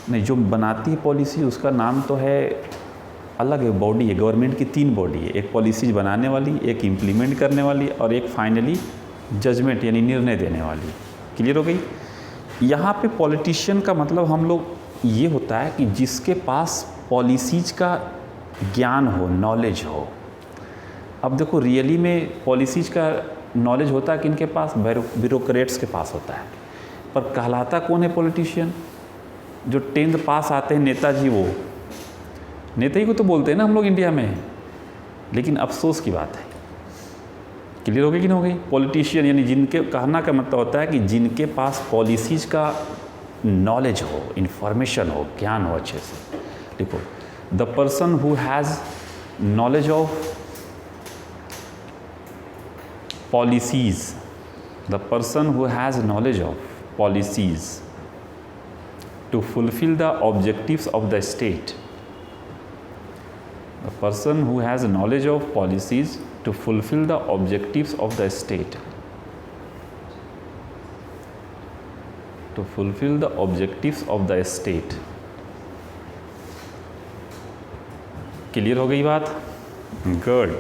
नहीं, जो बनाती है पॉलिसी उसका नाम तो है अलग, है बॉडी है, गवर्नमेंट की 3 बॉडी है, एक पॉलिसीज बनाने वाली, एक इम्प्लीमेंट करने वाली, और एक फाइनली जजमेंट यानी निर्णय देने वाली। क्लियर हो गई? यहाँ पे पॉलिटिशियन का मतलब हम लोग ये होता है कि जिसके पास पॉलिसीज का ज्ञान हो, नॉलेज हो। अब देखो, रियली में पॉलिसीज का नॉलेज होता है किनके पास? ब्यूरोक्रेट्स के पास होता है। पर कहलाता कौन है पॉलिटिशियन? जो 10th पास आते हैं नेताजी, वो नेता ही को तो बोलते हैं ना हम लोग इंडिया में। लेकिन अफसोस की बात है, क्लियर हो गई कि नहीं हो गई? पॉलिटिशियन यानी जिनके, कहना का मतलब होता है कि जिनके पास पॉलिसीज का नॉलेज हो, इंफॉर्मेशन हो, ज्ञान हो अच्छे से। देखो, the person who has knowledge of policies, the person who has knowledge of policies to fulfill the objectives of the state, the person who has knowledge of policies to fulfill the objectives of the state, to fulfill the objectives of the state. Clear हो गई बात? Good.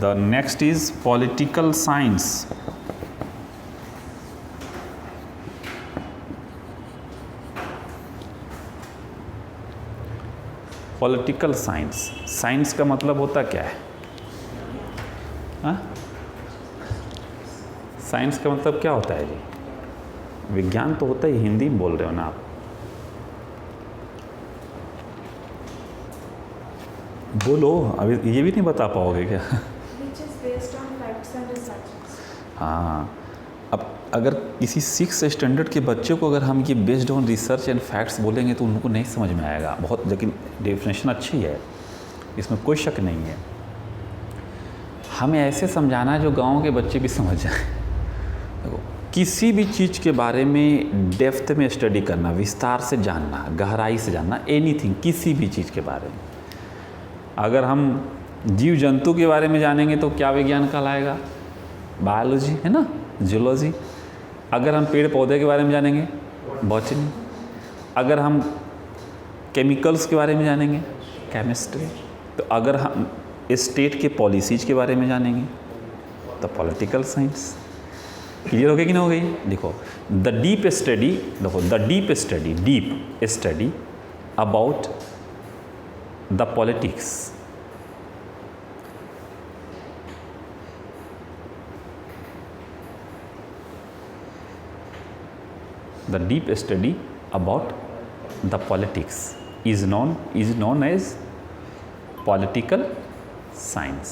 The next is political science. Political science, science का मतलब होता क्या है? हाँ? साइंस का मतलब क्या होता है जी? विज्ञान तो होता ही, हिंदी में बोल रहे हो ना आप? बोलो, अभी ये भी नहीं बता पाओगे क्या? हाँ, अब अगर किसी 6th स्टैंडर्ड के बच्चे को अगर हम ये based on research and facts बोलेंगे तो उनको नहीं समझ में आएगा बहुत, लेकिन डेफिनेशन अच्छी है, इसमें कोई शक नहीं है। हमें ऐसे समझाना है जो गांव के बच्चे भी समझ जाएं। देखो, किसी भी चीज़ के बारे में डेप्थ में स्टडी करना, विस्तार से जानना, गहराई से जानना, एनीथिंग, किसी भी चीज़ के बारे में। अगर हम जीव जंतु के बारे में जानेंगे तो क्या विज्ञान कहलाएगा? बायोलॉजी, है ना, जूलॉजी। अगर हम पेड़ पौधे के बारे में जानेंगे, बॉटनी। अगर हम केमिकल्स के बारे में जानेंगे, केमिस्ट्री। तो अगर हम स्टेट के पॉलिसीज के बारे में जानेंगे तो पॉलिटिकल साइंस। क्लियर हो गई कि नहीं हो गई? देखो, द डीप स्टडी, देखो, the deep study about the politics, the deep study about the politics is known as political science.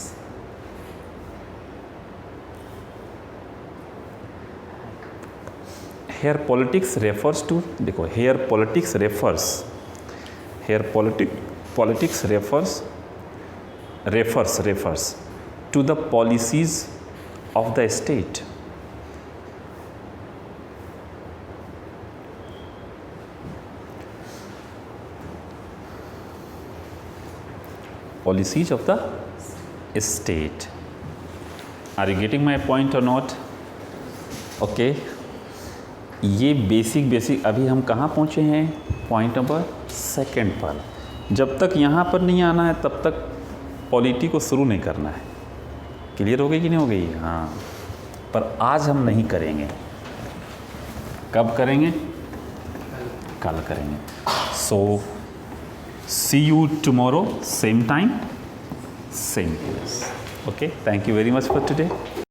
Here politics refers to, देखो, here politics refers to the policies of the state. Policies of the state. Are you getting my point or not? Okay. ये बेसिक अभी हम कहाँ पहुँचे हैं? पॉइंट नंबर 2 पर। जब तक यहाँ पर नहीं आना है तब तक पॉलिटी को शुरू नहीं करना है। क्लियर हो गई कि नहीं हो गई? हाँ, पर आज हम नहीं करेंगे। कब करेंगे? कल करेंगे. So see you tomorrow, same time, same place. Okay, thank you very much for today.